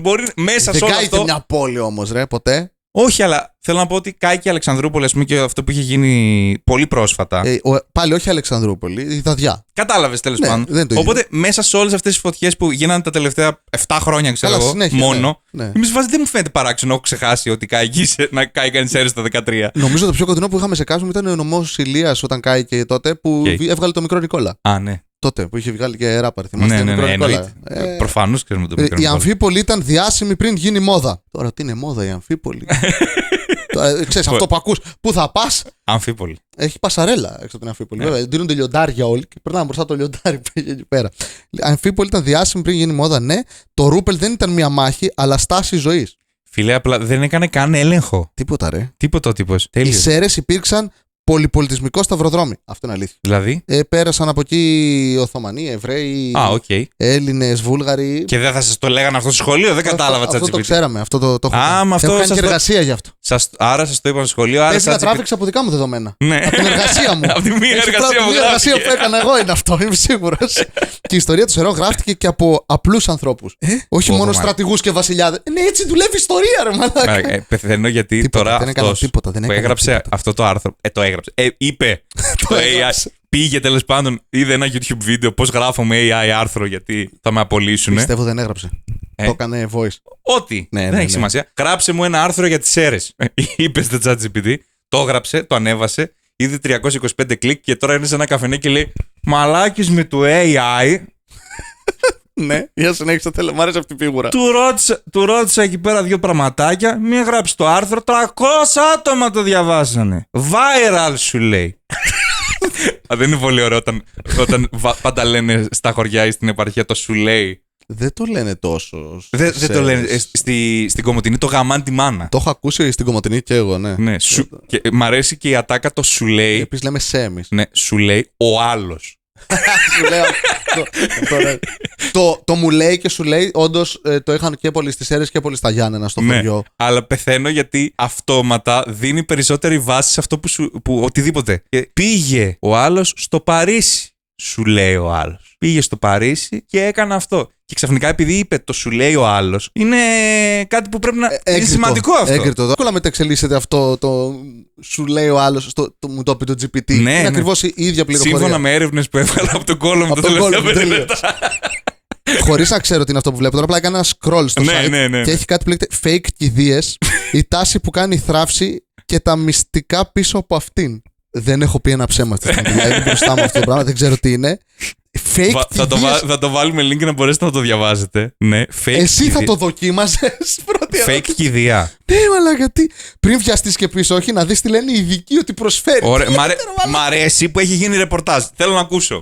Μπορεί μέσα σε όλο αυτό. Δεν κάηκε μια πόλη όμως, ρε, ποτέ. Όχι, αλλά θέλω να πω ότι κάηκε η Αλεξανδρούπολη, ας πούμε, και αυτό που είχε γίνει πολύ πρόσφατα. Πάλι όχι Αλεξανδρούπολη, η Δαδιά. Κατάλαβες, τέλος πάντων. Οπότε μέσα σε όλες αυτές τις φωτιές που γίνανε τα τελευταία 7 χρόνια, ξέρω εγώ, μόνο. Ναι. Εμείς βάζει δεν μου φαίνεται παράξενο, έχω ξεχάσει ότι να κάηκαν οι Σέρρες το 13. Νομίζω το πιο κοντινό που είχαμε σε κάσμα ήταν ο νομός Ηλίας όταν κάηκε τότε, που έβγαλε το μικρό Νικόλα. Α, ναι. Τότε που είχε βγάλει και ράπαρ, θυμάστε. Ναι. Προφανώς ξέρουμε το μικρό Νικόλα. Η Αμφίπολη ήταν διάσημη πριν γίνει μόδα. Τώρα τι είναι μόδα η Αμφίπολη. Ξέρεις αυτό που ακούς, πού θα πας. Αμφίπολη. Έχει πασαρέλα έξω από την Αμφίπολη. Βέβαια, δίνονται λιοντάρια όλοι και περνάμε μπροστά το λιοντάρι που έχει εκεί πέρα. Η Αμφίπολη ήταν διάσημη πριν γίνει μόδα, ναι. Το Ρούπελ δεν ήταν μια μάχη, αλλά στάση ζωής. Φίλε, απλά δεν έκανε καν έλεγχο. Τίποτα, ρε. Τίποτα ο τύπος. Οι Σέρρες υπήρξαν πολυπολιτισμικό σταυροδρόμι. Αυτό είναι αλήθεια. Δηλαδή. Πέρασαν από εκεί Οθωμανοί, Εβραίοι, Έλληνες, Βούλγαροι. Και δεν θα σας το λέγανε αυτό στο σχολείο, δεν κατάλαβα ChatGPT. Αυτό το ξέραμε. Αυτό το έχω κάνει και εργασία γι' αυτό. Άρα σας το είπα στο σχολείο. Άρα τράβηξα από δικά μου δεδομένα. Ναι. Από την εργασία μου. Από τη μία εργασία που έκανα εγώ είναι αυτό, είμαι σίγουρος. Και η ιστορία του Σερό γράφτηκε και από απλούς ανθρώπους. Όχι μόνο στρατηγούς και βασιλιάδες. Ναι, έτσι δουλεύει η ιστορία, ρε μαλάκα. Πεθαίνω γιατί τώρα αυτός που έγραψε αυτό το άρθρο. Το έγραψε. Είπε το AI. Πήγε τέλος πάντων, είδε ένα YouTube βίντεο πώς γράφω με AI άρθρο γιατί θα με απολύσουνε. Πιστεύω δεν έγραψε. Το έκανε voice. Ό,τι. Δεν έχει σημασία. Γράψε μου ένα άρθρο για τις Σέρρες. Είπε στο ChatGPT, το έγραψε, το ανέβασε, είδε 325 κλικ και τώρα είναι σε ένα καφενέ και λέει μαλάκης με το AI. Ναι, για συνέχισε, θέλω, μ' άρεσε αυτή η φίγουρα. Του ρώτησα εκεί πέρα 2 πραγματάκια, μην γράψει το άρθρο, 300 άτομα το διαβάσανε. Viral σου λέει. Δεν είναι πολύ ωραίο όταν πάντα λένε στα χωριά ή στην επαρχία το σου λέει. Δεν το λένε τόσο. Δεν το λένε. Στην Κομοτηνή το γαμάν τη μάνα. Το έχω ακούσει στην Κομοτηνή και εγώ, ναι. Και μ' αρέσει και η ατάκα το σου λέει. Επίσης λέμε σε εμείς. Ναι, σου λέει ο άλλος. Το μου λέει και σου λέει, όντως το είχαν και πολλοί στις Σέρρες και πολλοί στα Γιάννενα στο χωριό. Ναι, αλλά πεθαίνω γιατί αυτόματα δίνει περισσότερη βάση σε αυτό που οτιδήποτε. Και πήγε ο άλλος στο Παρίσι, σου λέει ο άλλος. Πήγε στο Παρίσι και έκανε αυτό. Και ξαφνικά επειδή είπε το σου λέει ο άλλος, είναι κάτι που πρέπει να. Είναι σημαντικό αυτό. Έγκριτο. Εύκολα μεταξελίσσεται αυτό το σου λέει ο άλλος. Μου το είπε το GPT. Ναι, είναι ακριβώς η ίδια πληροφορία. Σύμφωνα με έρευνες που έβγαλα από τον κόλλο μου τα τελευταία 5 λεπτά. Χωρίς να ξέρω τι είναι αυτό που βλέπω. Τώρα απλά έκανα ένα scroll στο site και έχει κάτι που λέγεται fake κηδείες, η τάση που κάνει θράψη και τα μυστικά πίσω από αυτήν. Δεν έχω πει ένα ψέμα αυτή τη στιγμή. Είναι μπροστά μου αυτό το πράγμα, δεν ξέρω τι είναι. Fake θα το βάλουμε link να μπορέσετε να το διαβάζετε. Ναι, fake εσύ κηδεία. θα το δοκίμαζες πρώτη Fake κηδεία. Ναι, μαλάκα, τι. Πριν βιαστείς και πίσω, όχι, να δεις τι λένε οι ειδικοί ότι προσφέρει. Ωραία, μ' αρέσει που έχει γίνει ρεπορτάζ. Θέλω να ακούσω.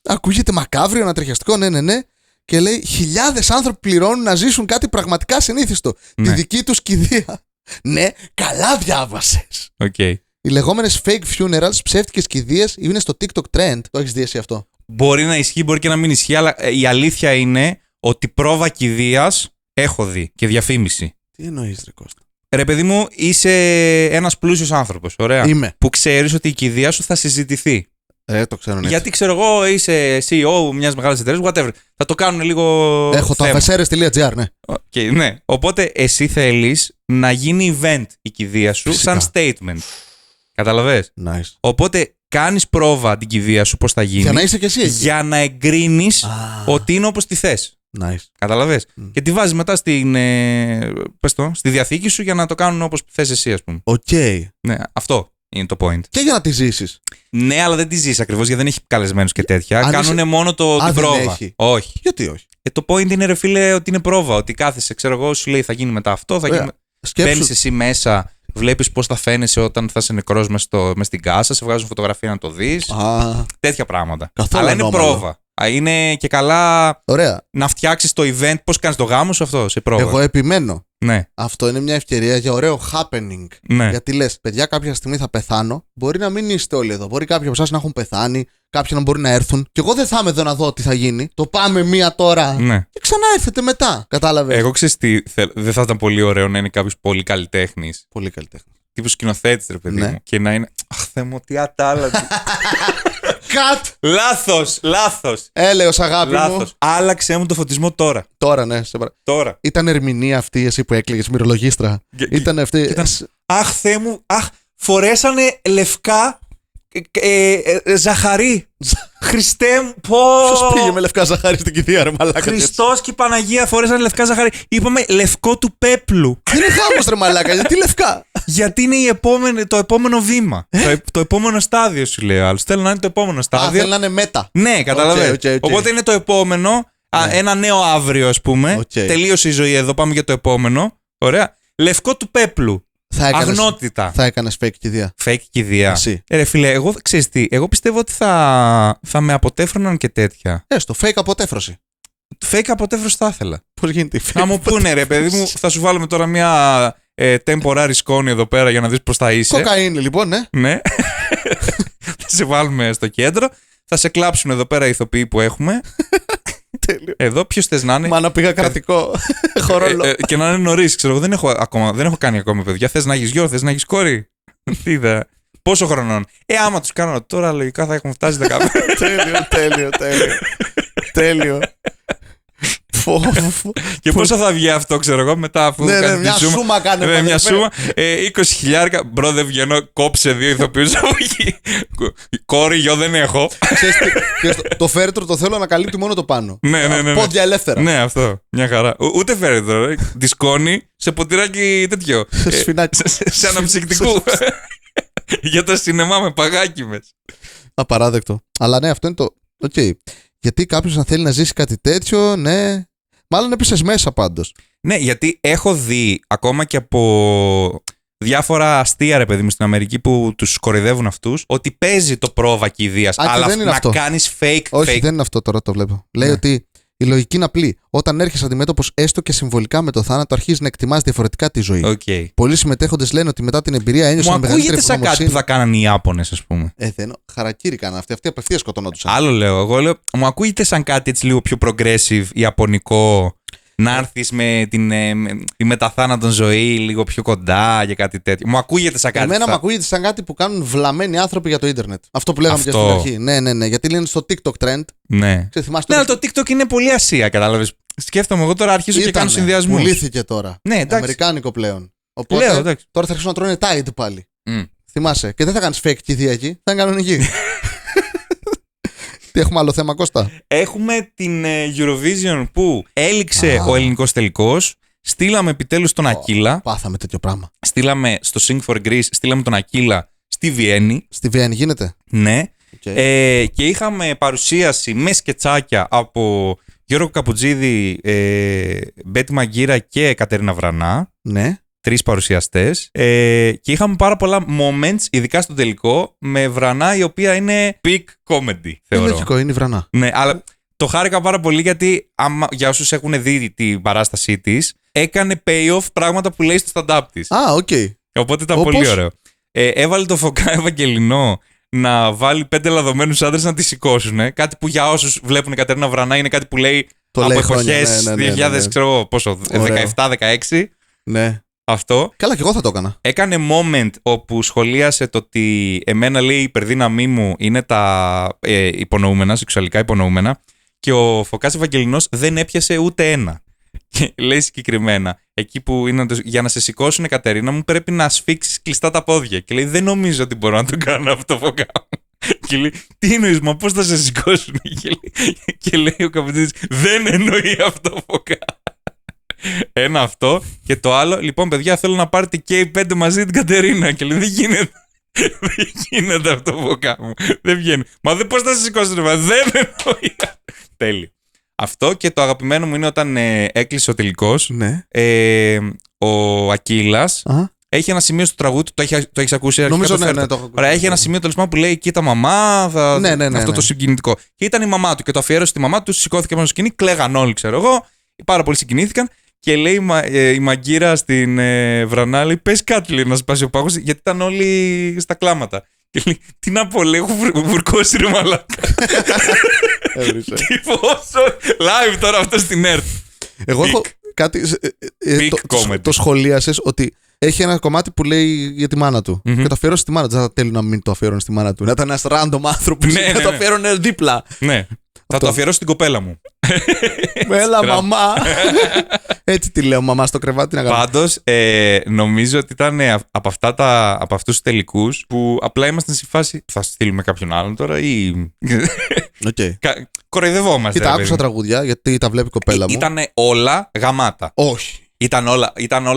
Ακούγεται μακάβριο, ανατριχιαστικό, ναι. Και λέει: χιλιάδες άνθρωποι πληρώνουν να ζήσουν κάτι πραγματικά συνήθιστο. Ναι. Τη δική τους κηδεία. Ναι, καλά διάβασες. Okay. Οι λεγόμενες fake funerals, ψεύτικες κηδείες, είναι στο TikTok trend. Το έχεις δει εσύ αυτό? Μπορεί να ισχύει, μπορεί και να μην ισχύει, αλλά η αλήθεια είναι ότι πρόβα κηδείας έχω δει και διαφήμιση. Τι εννοείς, ρε Κώστα? Ρε παιδί μου, είσαι ένας πλούσιος άνθρωπος, ωραία. Είμαι. Που ξέρεις ότι η κηδεία σου θα συζητηθεί. Το ξέρω, ναι. Γιατί ξέρω εγώ, είσαι CEO μιας μεγάλης εταιρείας, whatever. Θα το κάνουν λίγο. Έχω το afsrs.gr, ναι. Okay, ναι. Οπότε εσύ θέλεις να γίνει event η κηδεία σου. Φυσικά. Σαν statement. Καταλαβες. Nice. Οπότε κάνεις πρόβα την κηδεία σου πώς θα γίνει. Για να είσαι και εσύ εκεί. Για να εγκρίνεις ότι είναι όπως τη θες. Nice. Καταλαβες. Και τη βάζεις μετά στη διαθήκη σου για να το κάνουν όπως θες εσύ, ας πούμε. Οκ. Ναι, αυτό είναι το point. Και για να τη ζήσεις. Ναι, αλλά δεν τη ζεις ακριβώς γιατί δεν έχει καλεσμένους και τέτοια. Αν Κάνουνε είσαι- μόνο την δεν πρόβα. έχει. Όχι. Γιατί όχι? Το point είναι, ρε φίλε, ότι είναι πρόβα. Ότι κάθεσαι, ξέρω εγώ, σου λέει θα γίνει μετά αυτό, θα γίνει. Σκέψου. Μπαίνεις εσύ μέσα, βλέπεις πώς θα φαίνεσαι όταν θα είσαι νεκρός μες στην κάσα, σε βγάζουν φωτογραφία να το δεις. Τέτοια πράγματα. Καθόλου Αλλά είναι ανώμαλο. πρόβα. Είναι και καλά Ωραία. να φτιάξεις το event. Πώς κάνεις το γάμο σου αυτό, σε πρόβα. Εγώ επιμένω. Ναι, Αυτό είναι μια ευκαιρία για ωραίο happening. ναι. Γιατί λες, παιδιά, κάποια στιγμή θα πεθάνω. Μπορεί να μην είστε όλοι εδώ. Μπορεί κάποιοι από εσάς να έχουν πεθάνει. Κάποιοι να μπορεί να έρθουν. Και εγώ δεν θα είμαι εδώ να δω τι θα γίνει. Το πάμε μία τώρα. Ναι. Και ξανά έρθετε μετά. Κατάλαβες? Εγώ ξέρεις τι, δεν θα ήταν πολύ ωραίο να είναι κάποιος πολύ καλλιτέχνης. Πολύ καλλιτέχνη. Τύπου σκηνοθέτης, ρε παιδί Ναι. μου. Και να είναι. Αχ, Θεέ μου, τι ατάλλατη. Κατ! Λάθος. Έλεος, αγάπη μου. Λάθος. Άλλαξε μου το φωτισμό τώρα. Τώρα, ναι. Τώρα. Ήταν ερμηνεία αυτή εσύ που έκλαιγες, μυρολογίστρα. Ήταν αυτή. Αχ, Θεέ μου, φορέσανε λευκά ζαχαρί. Χριστέ μου, πω. Ποιος πήγε με λευκά ζαχάρι στην κηδεία, ρε μαλάκα? Χριστός και η Παναγία φορέσανε λευκά ζαχαρί. Είπαμε λευκό του πέπλου. Είναι χάμος, ρε μαλάκα. Γιατί λευκά? Γιατί είναι το επόμενο βήμα. Το επόμενο στάδιο, σου λέει ο άλλος. Θέλω να είναι το επόμενο στάδιο. Θέλω να είναι μέτα. Ναι, καταλαβαίνω. Οκ. Οπότε είναι το επόμενο. Ένα νέο αύριο, ας πούμε. Οκ. Τελείωσε η ζωή εδώ. Πάμε για το επόμενο. Ωραία. Λευκό του πέπλου. Αγνότητα. Θα έκανες fake κηδεία? Fake κηδεία. Εσύ. Ρε φίλε, εγώ ξέρεις τι. Εγώ πιστεύω ότι θα με αποτέφρωναν και τέτοια. Έστω, fake αποτέφρωση. Fake αποτέφρωση θα ήθελα. Πώς γίνεται η fake? Να μου πούνε, ρε παιδί μου, θα σου βάλουμε τώρα μια temporary σκόνη εδώ πέρα για να δεις πώς θα είσαι. Κοκαίνη, λοιπόν, ναι. Ναι. Θα σε βάλουμε στο κέντρο. Θα σε κλάψουν εδώ πέρα οι ηθοποιοί που έχουμε. Τέλειο. Εδώ, ποιος θες να είναι. Μα να πήγα κρατικό. Έχω ρόλο. Και να είναι νωρίς, ξέρω εγώ. Δεν έχω κάνει ακόμα παιδιά. Θες να έχεις γιο, θες να έχεις κόρη. Τι είδα. Πόσο χρονών. Άμα τους κάνω τώρα, λογικά θα έχουν φτάσει 15. Τέλειο. Και πόσο θα βγει αυτό, ξέρω εγώ, μετά αφού Ναι, κάνει μια τη σούμα. σούμα κάνε. Ναι, μια σούμα. 20.000. Μπρο, δεν βγαίνω. Κόψε 2 ηθοποιούς από εκεί. Κόρη, γιο δεν έχω. Το φέρετρο το θέλω να καλύπτει μόνο το πάνω. Ναι. Πόδια ελεύθερα. Ναι, αυτό. Μια χαρά. Ούτε φέρετρο. Δισκόνη σε ποτηράκι τέτοιο. Σφινάκι. Σε αναψυκτικού. Για το σινεμά με παγάκι μες. Απαράδεκτο. Αλλά ναι, αυτό είναι το. Οκ. Γιατί κάποιος να θέλει να ζήσει κάτι τέτοιο, ναι. Μάλλον έπεσες μέσα πάντως. Ναι, γιατί έχω δει ακόμα και από διάφορα αστεία, ρε παιδί μου, στην Αμερική που τους κοροϊδεύουν αυτούς, ότι παίζει το πρόβα κηδείας. Αλλά δεν είναι να αυτό. κάνεις fake. Όχι, δεν είναι αυτό τώρα, το βλέπω. Λέει ότι η λογική είναι απλή. Όταν έρχεσαι αντιμέτωπος έστω και συμβολικά με το θάνατο, αρχίζεις να εκτιμάς διαφορετικά τη ζωή. Okay. Πολλοί συμμετέχοντες λένε ότι μετά την εμπειρία ένιωσαν Μου μεγαλύτερη ακούγεται σαν κάτι που θα κάνανε οι Ιάπωνες, ας πούμε. Χαρακίρι κάνανε αυτοί. Αυτοί απευθείας σκοτωνόντουσαν. Άλλο λέω. Εγώ λέω, μου ακούγεται σαν κάτι έτσι λίγο πιο progressive, ιαπωνικό. Να έρθεις με τη μεταθάνατον ζωή λίγο πιο κοντά και κάτι τέτοιο. Μου ακούγεται σαν κάτι. Εμένα μου ακούγεται σαν κάτι που κάνουν βλαμμένοι άνθρωποι για το ίντερνετ. Αυτό που λέγαμε και στην αρχή. Ναι. Γιατί λένε στο TikTok trend. Ναι. Θυμάσαι Ναι, αλλά το TikTok είναι πολύ Ασία, κατάλαβες. Σκέφτομαι εγώ τώρα αρχίζω και κάνω συνδυασμούς. Πουλήθηκε τώρα. Ναι, εντάξει. Αμερικάνικο πλέον. Οπότε Λέω, εντάξει. τώρα θα αρχίσουν να τρώνε Tide πάλι. Θυμάσαι. Και δεν θα κάνεις fake κηδεία εκεί. Θα είναι κανονική. Τι έχουμε άλλο θέμα, Κώστα? Έχουμε την Eurovision που έληξε ο ελληνικός τελικός. Στείλαμε επιτέλους τον Ακύλα. Πάθαμε τέτοιο πράγμα. Στείλαμε στο Sing for Greece, στείλαμε τον Ακύλα στη Βιέννη. Στη Βιέννη γίνεται. Ναι. Okay. Και είχαμε παρουσίαση με σκετσάκια από Γιώργο Καπουτζίδη, Μπέτη Μαγκύρα και Κατερίνα Βρανά. Ναι. 3 παρουσιαστές. Και είχαμε πάρα πολλά moments, ειδικά στο τελικό, με Βρανά η οποία είναι peak comedy, θεωρώ. Λογικό, είναι η Βρανά. Ναι, αλλά το χάρηκα πάρα πολύ γιατί για όσους έχουν δει την παράστασή της, έκανε payoff πράγματα που λέει στο stand-up της. Οκ. Οπότε ήταν πολύ ωραίο. έβαλε το Φωκά Ευαγγελινό να βάλει 5 λαδωμένους άντρες να τη σηκώσουν. Κάτι που για όσους βλέπουν Κατερίνα Βρανά είναι κάτι που λέει Το από λέει εποχές χρόνια, 2000, ξέρω εγώ πόσο, 17-16. Ναι. Αυτό. Καλά, και εγώ θα το έκανα. Έκανε moment όπου σχολίασε το ότι εμένα, λέει, η υπερδύναμή μου είναι τα υπονοούμενα, σεξουαλικά υπονοούμενα, και ο Φωκάς Ευαγγελινός δεν έπιασε ούτε ένα. Και λέει συγκεκριμένα, εκεί που είναι για να σε σηκώσουν, Κατερίνα μου, πρέπει να σφίξεις κλειστά τα πόδια. Και λέει, δεν νομίζω ότι μπορώ να το κάνω αυτό, Φωκά μου. Και λέει, τι εννοείς, μα πώς θα σε σηκώσουν? Και λέει ο καπιτάνης, δεν εννοεί αυτό, Φωκά. Ένα αυτό. Και το άλλο, λοιπόν, παιδιά, θέλω να πάρετε και οι 5 μαζί την Κατερίνα. Και λέει, δεν γίνεται. Δεν γίνεται αυτό, Φωκά μου. Δεν βγαίνει. Μα δεν, πώς θα σε σηκώσουν, δεν εννοεί. Τέλειο. Αυτό, και το αγαπημένο μου είναι όταν έκλεισε ο τελικός. Ναι. Ο Ακύλας έχει ένα σημείο στο τραγούδι, το έχεις ακούσει? Νομίζω ναι, το έχω ακούσει. Ωραία, έχει ένα σημείο τέλος πάντων που λέει, κοίτα μαμά, αυτό το συγκινητικό. Και ήταν η μαμά του και το αφιέρωσε στη μαμά του, σηκώθηκε πάνω στο σκηνή, κλαίγαν όλοι, ξέρω εγώ, πάρα πολλοί συγκινήθηκαν. Και λέει η μαγκύρα στην Βρανά, λέει, πες κάτι, λέει, να σπάσει ο πάγος, γιατί ήταν όλοι στα κλάματα. Και λέει, τι να πω, λέει, έχω βουρκώσει, ρε μαλάκα. Τι πόσο live τώρα αυτό στην ΕΡΤ. Εγώ έχω κάτι. Το σχολίασες ότι έχει ένα κομμάτι που λέει για τη μάνα του. Και το αφιέρωσε στη μάνα του. Δεν θα θέλει να μην το αφιέρωνε στη μάνα του. Να ήταν ένα random άνθρωπο που το αφιέρωνε δίπλα. Ναι. Θα το αφιερώσω στην κοπέλα μου. Έλα, μαμά. Έτσι τη λέω, μαμά, στο κρεβάτι να κάνω. Πάντως, νομίζω ότι ήταν από αυτούς τους τελικούς που απλά ήμασταν στη φάση. Θα στείλουμε κάποιον άλλον τώρα ή. Κοροϊδευόμαστε. Κοίτα, άκουσα τραγούδια γιατί τα βλέπει η κοπέλα μου. Ήταν όλα γαμάτα. Όχι.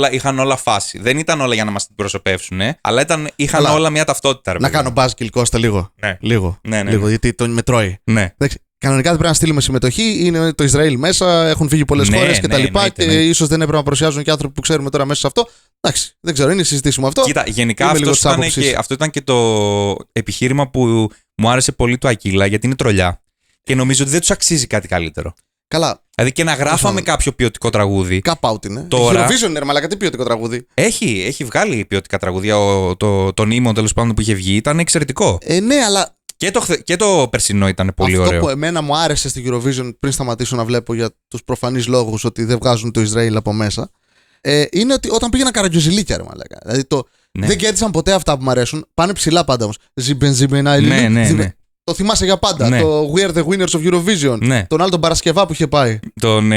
Είχαν όλα φάση. Δεν ήταν όλα για να μας την προσωπεύσουν, αλλά είχαν όλα μια ταυτότητα. Να κάνω μπάζ και Κώστα λίγο. Ναι. Λίγο. Ναι. Γιατί τον μετρώει. Ναι. Κανονικά δεν πρέπει να στείλουμε συμμετοχή. Είναι το Ισραήλ μέσα, έχουν φύγει πολλές χώρες κτλ. Και ίσως δεν έπρεπε να παρουσιάζουν και άνθρωποι που ξέρουμε τώρα μέσα σε αυτό. Εντάξει, δεν ξέρω, είναι συζητήσιμο αυτό. Κοίτα, γενικά αυτό ήταν και το επιχείρημα που μου άρεσε πολύ του Ακύλα, γιατί είναι τρολιά. Και νομίζω ότι δεν τους αξίζει κάτι καλύτερο. Καλά. Δηλαδή και να γράφαμε κάποιο ποιοτικό τραγούδι. Cap out είναι. Τώρα... Eurovision, μαλάκα, τι ποιοτικό τραγούδι. Έχει βγάλει ποιοτικά τραγούδια. Το Νίμο, τέλος πάντων, που είχε βγει ήταν εξαιρετικό. Ναι, αλλά. Και το περσινό ήταν πολύ ωραίο. Αυτό που εμένα μου άρεσε στην Eurovision, πριν σταματήσω να βλέπω για τους προφανείς λόγους ότι δεν βγάζουν το Ισραήλ από μέσα, είναι ότι όταν πήγαινα καραγκιουζιλίκια, ρε μαλάκα. Δηλαδή δεν κέρδισαν ποτέ αυτά που μου αρέσουν. Πάνε ψηλά πάντα όμως. Ναι. Το θυμάσαι για πάντα. Ναι. Το We are the winners of Eurovision. Ναι. Τον άλλο τον Παρασκευά που είχε πάει. Τον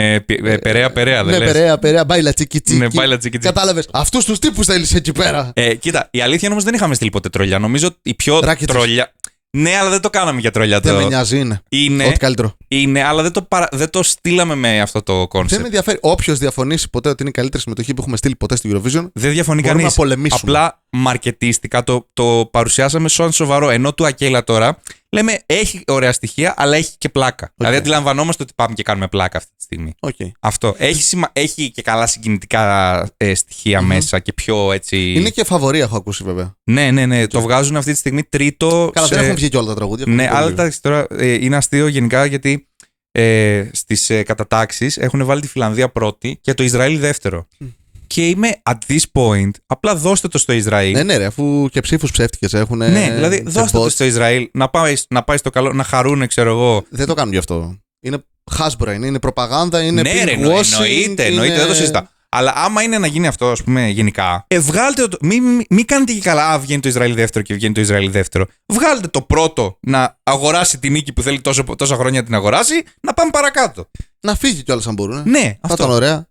Περέα, δεν λες. Περέα, μπάιλα τσίκι τσίκι. Ναι, μπάιλα τσίκι τσίκι. Κατάλαβες. Αυτούς τους τύπους θέλεις εκεί πέρα. Κοίτα, η αλήθεια είναι όμως δεν είχαμε στείλει ποτέ τρολιά. Νομίζω η πιο τρολιά. Ναι, αλλά δεν το κάναμε για τρολιά. Δεν με νοιάζει, είναι. Ό,τι καλύτερο. Είναι, αλλά δεν το στείλαμε με αυτό το κόνσεπτ. Δεν με ενδιαφέρει. Όποιος διαφωνήσει ποτέ ότι είναι η καλύτερη συμμετοχή που έχουμε στείλει ποτέ στη Eurovision. Δεν διαφωνεί κανείς. Απλά μαρκετίστικα το παρουσιάσαμε σαν σοβαρό. Ενώ του Ακέλα τώρα λέμε έχει ωραία στοιχεία, αλλά έχει και πλάκα. Δηλαδή αντιλαμβανόμαστε ότι πάμε και κάνουμε πλάκα αυτή τη στιγμή. Αυτό. Έχει και καλά συγκινητικά στοιχεία μέσα και πιο έτσι. Είναι και φαβορία, έχω ακούσει βέβαια. Ναι. Το βγάζουν αυτή τη στιγμή τρίτο. Καλά, δεν έχουν βγει και όλα τα τραγούδια. Ναι, αλλά τώρα είναι αστείο γενικά γιατί στις κατατάξεις έχουν βάλει τη Φιλανδία πρώτη και το Ισραήλ δεύτερο. Και είμαι at this point, απλά δώστε το στο Ισραήλ. Ναι, ρε, αφού και ψήφους ψεύτικες έχουν. Ναι, δηλαδή δώστε το στο Ισραήλ, να πάει στο καλό, να χαρούνε, ξέρω εγώ. Δεν το κάνουν γι' αυτό. Είναι χάσμπρα, είναι προπαγάνδα, είναι pinkwashing. Εννοείται, δεν το συζητάω. Αλλά άμα είναι να γίνει αυτό, ας πούμε, γενικά, βγάλτε το. Μην κάνετε και καλά, βγαίνει το Ισραήλ δεύτερο και βγαίνει το Ισραήλ δεύτερο. Βγάλτε το πρώτο να αγοράσει τη νίκη που θέλει τόσα χρόνια να την αγοράσει, να πάμε παρακάτω. Να φύγει κιόλας αν μπορούν. Ναι, θα ήταν ωραία.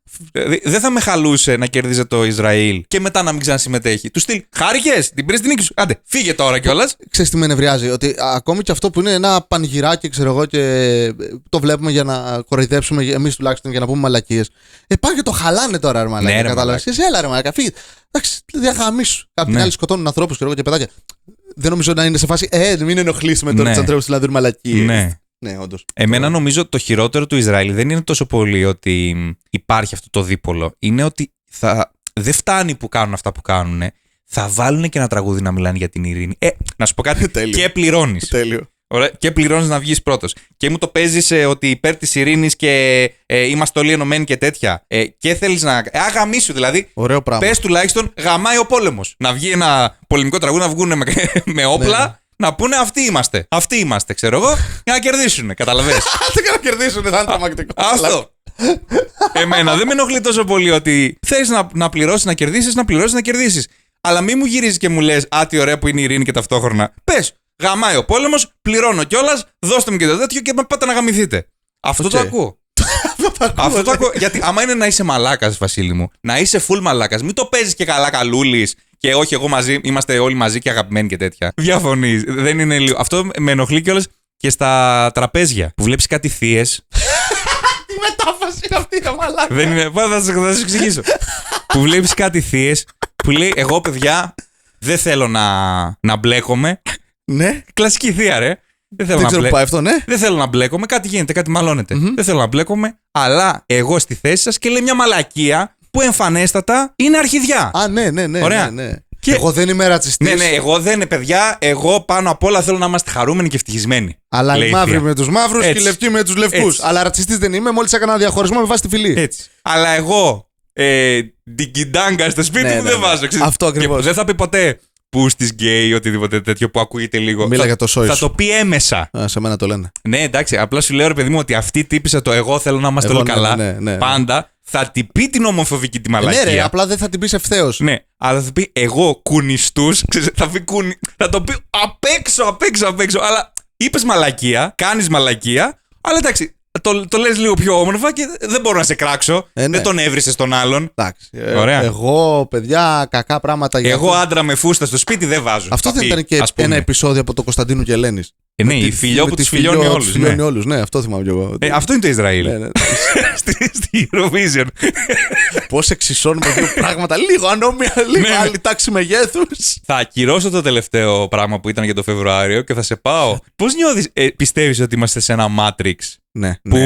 Δεν θα με χαλούσε να κερδίζει το Ισραήλ και μετά να μην ξανασυμμετέχει. Του στυλ, χάρηκες, την πήρες την νίκη σου. Άντε, φύγε τώρα κιόλας. Ξέρεις τι με νευριάζει, ότι ακόμη και αυτό που είναι ένα πανηγυράκι, ξέρω εγώ, και το βλέπουμε για να κοροϊδέψουμε εμείς τουλάχιστον για να πούμε μαλακίες. Πάει και το χαλάνε τώρα, ρε μαλάκα. Ναι, κατάλαβες. Έλα, ρε μαλάκα, φύγε. Εντάξει, διαχαμίσου. Κάποιοι άλλοι σκοτώνουν ανθρώπους και παιδάκια. Δεν νομίζω να είναι σε φάση, μην ενοχλήσουμε τώρα τους ανθρώπους να δουν μαλακίες. Ναι, όντως. Εμένα νομίζω το χειρότερο του Ισραήλ δεν είναι τόσο πολύ ότι υπάρχει αυτό το δίπολο. Είναι ότι δεν φτάνει που κάνουν αυτά που κάνουν. Θα βάλουν και ένα τραγούδι να μιλάνε για την ειρήνη. Να σου πω κάτι. Και πληρώνεις. Τέλειο. Ωραία. Και πληρώνεις να βγεις πρώτος. Και μου το παίζεις ότι υπέρ της ειρήνης και είμαστε όλοι ενωμένοι και τέτοια. Και θέλεις να. Αγαμίσου δηλαδή. Ωραίο πράγμα. Πες τουλάχιστον γαμάει ο πόλεμος. Να βγει ένα πολεμικό τραγούδι, να βγουν με όπλα. Ναι. Να πούνε αυτοί είμαστε. Αυτοί είμαστε, ξέρω εγώ, για να κερδίσουν. Καταλαβες. Δεν να κερδίσουν, θα είναι τρομακτικό. Αυτό. Εμένα δεν με ενοχλεί τόσο πολύ ότι θέλεις να πληρώσεις, να κερδίσεις. Αλλά μη μου γυρίζεις και μου λες, α, τι ωραία που είναι η ειρήνη και ταυτόχρονα. Πες, γαμάει ο πόλεμος, πληρώνω κιόλας, δώστε μου και το τέτοιο και πάτε να γαμηθείτε. Αυτό το ακούω. Αυτό το ακούω. Γιατί άμα είναι να είσαι μαλάκας, Βασίλη μου, να είσαι full μαλάκας, μην το παίζεις και καλά καλούλης. Και όχι, εγώ μαζί, είμαστε όλοι μαζί και αγαπημένοι και τέτοια. Διαφωνείς. Δεν είναι λίγο. Αυτό με ενοχλεί κιόλας και στα τραπέζια που βλέπεις κάτι θείες. Τι μετάφραση είναι αυτή, μαλάκα. Δεν είναι. Θα σου εξηγήσω. Που βλέπεις κάτι θείες που λέει, εγώ παιδιά δεν θέλω να μπλέκομαι. Ναι. Κλασική θεία, ρε. Δεν ξέρω που πάει αυτό, ναι. Δεν θέλω να μπλέκομαι. Κάτι γίνεται, κάτι μαλώνεται. Δεν θέλω να μπλέκομαι. Αλλά εγώ στη θέση σας και λέει μια μαλακία που εμφανέστατα είναι αρχιδιά. Α, ναι. Ωραία. Ναι. Και... Εγώ δεν είμαι ρατσιστής. Ναι, εγώ δεν είναι, παιδιά. Εγώ πάνω απ' όλα θέλω να είμαστε χαρούμενοι και ευτυχισμένοι. Αλλά οι μαύροι με τους μαύρους και οι Έτσι. λευκοί με τους λευκούς. Αλλά ρατσιστής δεν είμαι, μόλις έκανα διαχωρισμό με βάση τη φυλή. Έτσι. Αλλά εγώ ντιγκιντάγκα στο σπίτι μου δεν βάζω. Αυτό ακριβώς. Και δεν θα πει ποτέ που στις γκέι ή οτιδήποτε τέτοιο που ακούγεται λίγο. Μίλα για το σόι Θα σου. το πει έμεσα. Σε μένα το λένε. Ναι, εντάξει. Απλά σου λέω, ρε παιδί μου, ότι αυτή τύπησα το εγώ θέλω να είμαστε όλοι καλά. Ναι. Πάντα θα την πει την ομοφοβική τη μαλακία. Ναι, ρε, απλά δεν θα την πεις ευθέως. Ναι, αλλά θα πει εγώ κουνιστούς. Θα το πει απ' έξω. Αλλά είπες μαλακία, κάνεις μαλακία. Αλλά εντάξει, το λες λίγο πιο όμορφα και δεν μπορώ να σε κράξω. Ναι. Δεν τον έβρισες τον άλλον. Εντάξει. Ωραία. Εγώ, παιδιά, κακά πράγματα για Εγώ άντρα με φούστα στο σπίτι δεν βάζω. Αυτό δεν ήταν και ένα επεισόδιο από το Κωνσταντίνου και Ελένης. Ναι, η φιλιό που τους φιλιώνει όλους. Ναι, αυτό θυμάμαι κι εγώ. Αυτό είναι το Ισραήλ. Ναι. Στη Eurovision. Πώς εξισώνουμε δύο πράγματα λίγο ανώμια, λίγο Ναι. άλλη τάξη μεγέθους. Θα ακυρώσω το τελευταίο πράγμα που ήταν για το Φεβρουάριο και θα σε πάω. Πώς νιώθεις, πιστεύεις ότι είμαστε σε ένα Matrix Ναι. που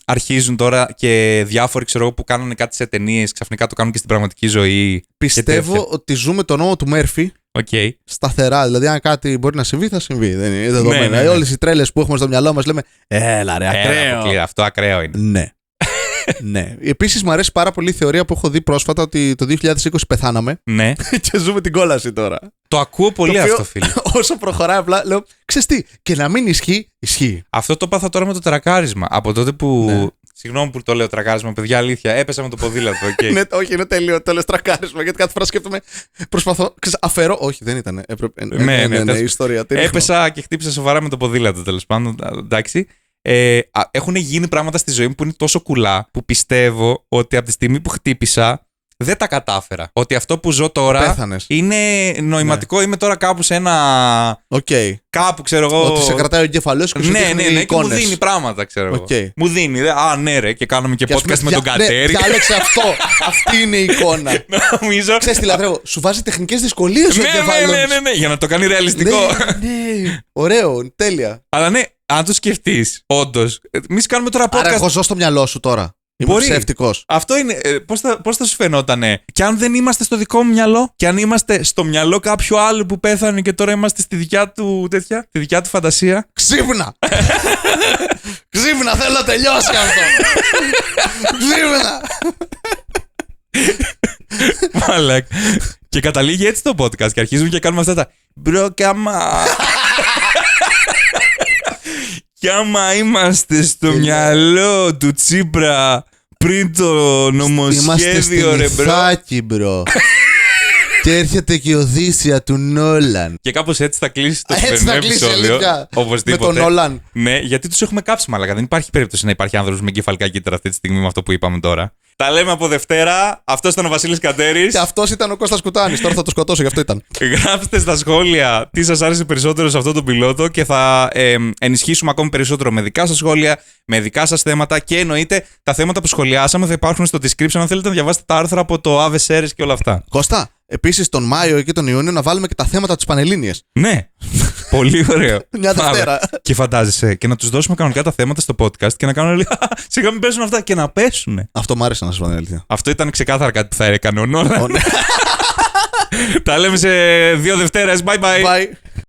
αρχίζουν τώρα και διάφοροι που κάνανε κάτι σε ταινίες ξαφνικά το κάνουν και στην πραγματική ζωή? Πιστεύω ότι ζούμε τον νόμο του Μέρφυ Okay. σταθερά. Δηλαδή, αν κάτι μπορεί να συμβεί, θα συμβεί. Δεν είναι δεδομένο. Ναι. Όλες οι τρέλες που έχουμε στο μυαλό μας λέμε έλα ρε, ακραίο. Αυτό ακραίο είναι. Ναι. Ναι. Επίσης, μου αρέσει πάρα πολύ η θεωρία που έχω δει πρόσφατα ότι το 2020 πεθάναμε Ναι. και ζούμε την κόλαση τώρα. Το ακούω πολύ Το οποίο, αυτό, φίλε. Όσο προχωράει, απλά λέω, ξέρεις τι, και να μην ισχύει, ισχύει. Αυτό το πάθα τώρα με το τρακάρισμα. Από τότε που. Ναι. Συγγνώμη που το λέω τρακάρισμα, παιδιά, αλήθεια. Έπεσα με το ποδήλατο. Okay. Ναι, όχι, είναι τέλειο. Το λες τρακάρισμα. Γιατί κάθε φορά σκέφτομαι. Προσπαθώ. Αφαιρώ. Όχι, δεν ήταν. Ναι, η ιστορία. Έπεσα και χτύπησα σοβαρά με το ποδήλατο, τέλος πάντων. Εντάξει. Έχουν γίνει πράγματα στη ζωή μου που είναι τόσο κουλά που πιστεύω ότι από τη στιγμή που χτύπησα δεν τα κατάφερα. Ότι αυτό που ζω τώρα Πέθανες. είναι νοηματικό. Ναι. Είμαι τώρα κάπου σε ένα. Okay. Κάπου ξέρω εγώ. Ότι σε κρατάει ο εγκεφαλός και σου δείχνει και εικόνες. μου δίνει πράγματα, ξέρω εγώ. Okay. Μου δίνει. Ναι, ρε, και κάνουμε και podcast με τον Κατέρι. Ναι, διάλεξε αυτό. Αυτή είναι η εικόνα. Νομίζω. Ξέρεις τι λατρεύω. Σου βάζει τεχνικές δυσκολίες ο εγκεφαλός. Ναι, για να το κάνει ρεαλιστικό. Ναι. Ωραίο, τέλεια. Αλλά ναι, αν το σκεφτείς, όντως. Εμείς κάνουμε τώρα podcast. Άρα, εγώ ζω στο μυαλό σου τώρα. Είμαι ψεύτικος. Αυτό είναι. Πώς θα σου φαινότανε. Και αν δεν είμαστε στο δικό μου μυαλό, και αν είμαστε στο μυαλό κάποιου άλλου που πέθανε και τώρα είμαστε στη δικιά του τέτοια, τη δικιά του φαντασία. Ξύπνα! Ξύπνα, θέλω να τελειώσει αυτό. Ξύπνα! Μαλάκ. Και καταλήγει έτσι το podcast και αρχίζουμε και κάνουμε αυτά τα. Μπρο, κάμα. Κι άμα είμαστε στο μυαλό του Τσίπρα πριν το νομοσχέδιο, ρε μπρο. Είμαστε μπρο. Και έρχεται και η Οδύσσια του Νόλαν. Και κάπως έτσι θα κλείσει το σημερινό επεισόδιο. Με τον Νόλαν. Ναι, γιατί τους έχουμε κάψει μαλάκα. Δεν υπάρχει περίπτωση να υπάρχει άνθρωπος με εγκεφαλικά κύτταρα αυτή τη στιγμή με αυτό που είπαμε τώρα. Τα λέμε από Δευτέρα. Αυτός ήταν ο Βασίλης Κατέρης. Και αυτός ήταν ο Κώστας Κουτάνης. Τώρα θα το σκοτώσω, γι' αυτό ήταν. Γράψτε στα σχόλια τι σας άρεσε περισσότερο σε αυτό το πιλότο και θα ενισχύσουμε ακόμη περισσότερο με δικά σας σχόλια, με δικά σας θέματα και εννοείται τα θέματα που σχολιάσαμε θα υπάρχουν στο description αν θέλετε να διαβάσετε τα άρθρα από το Ave Seres και όλα αυτά. Κώστα, επίσης τον Μάιο και τον Ιούνιο να βάλουμε και τα θέματα της Πανελλήνιας. Ναι, πολύ ωραίο. Μια Δευτέρα. Και φαντάζεσαι και να τους δώσουμε κανονικά τα θέματα στο podcast και να κάνουν λίγο. Σιγά μην πέσουν αυτά και να πέσουν. Αυτό μου άρεσε να σας πω την αλήθεια. Αυτό ήταν ξεκάθαρα κάτι που θα έκανε ο Νόλαν. Τα λέμε σε 2 Δευτέρες. Bye bye. Bye.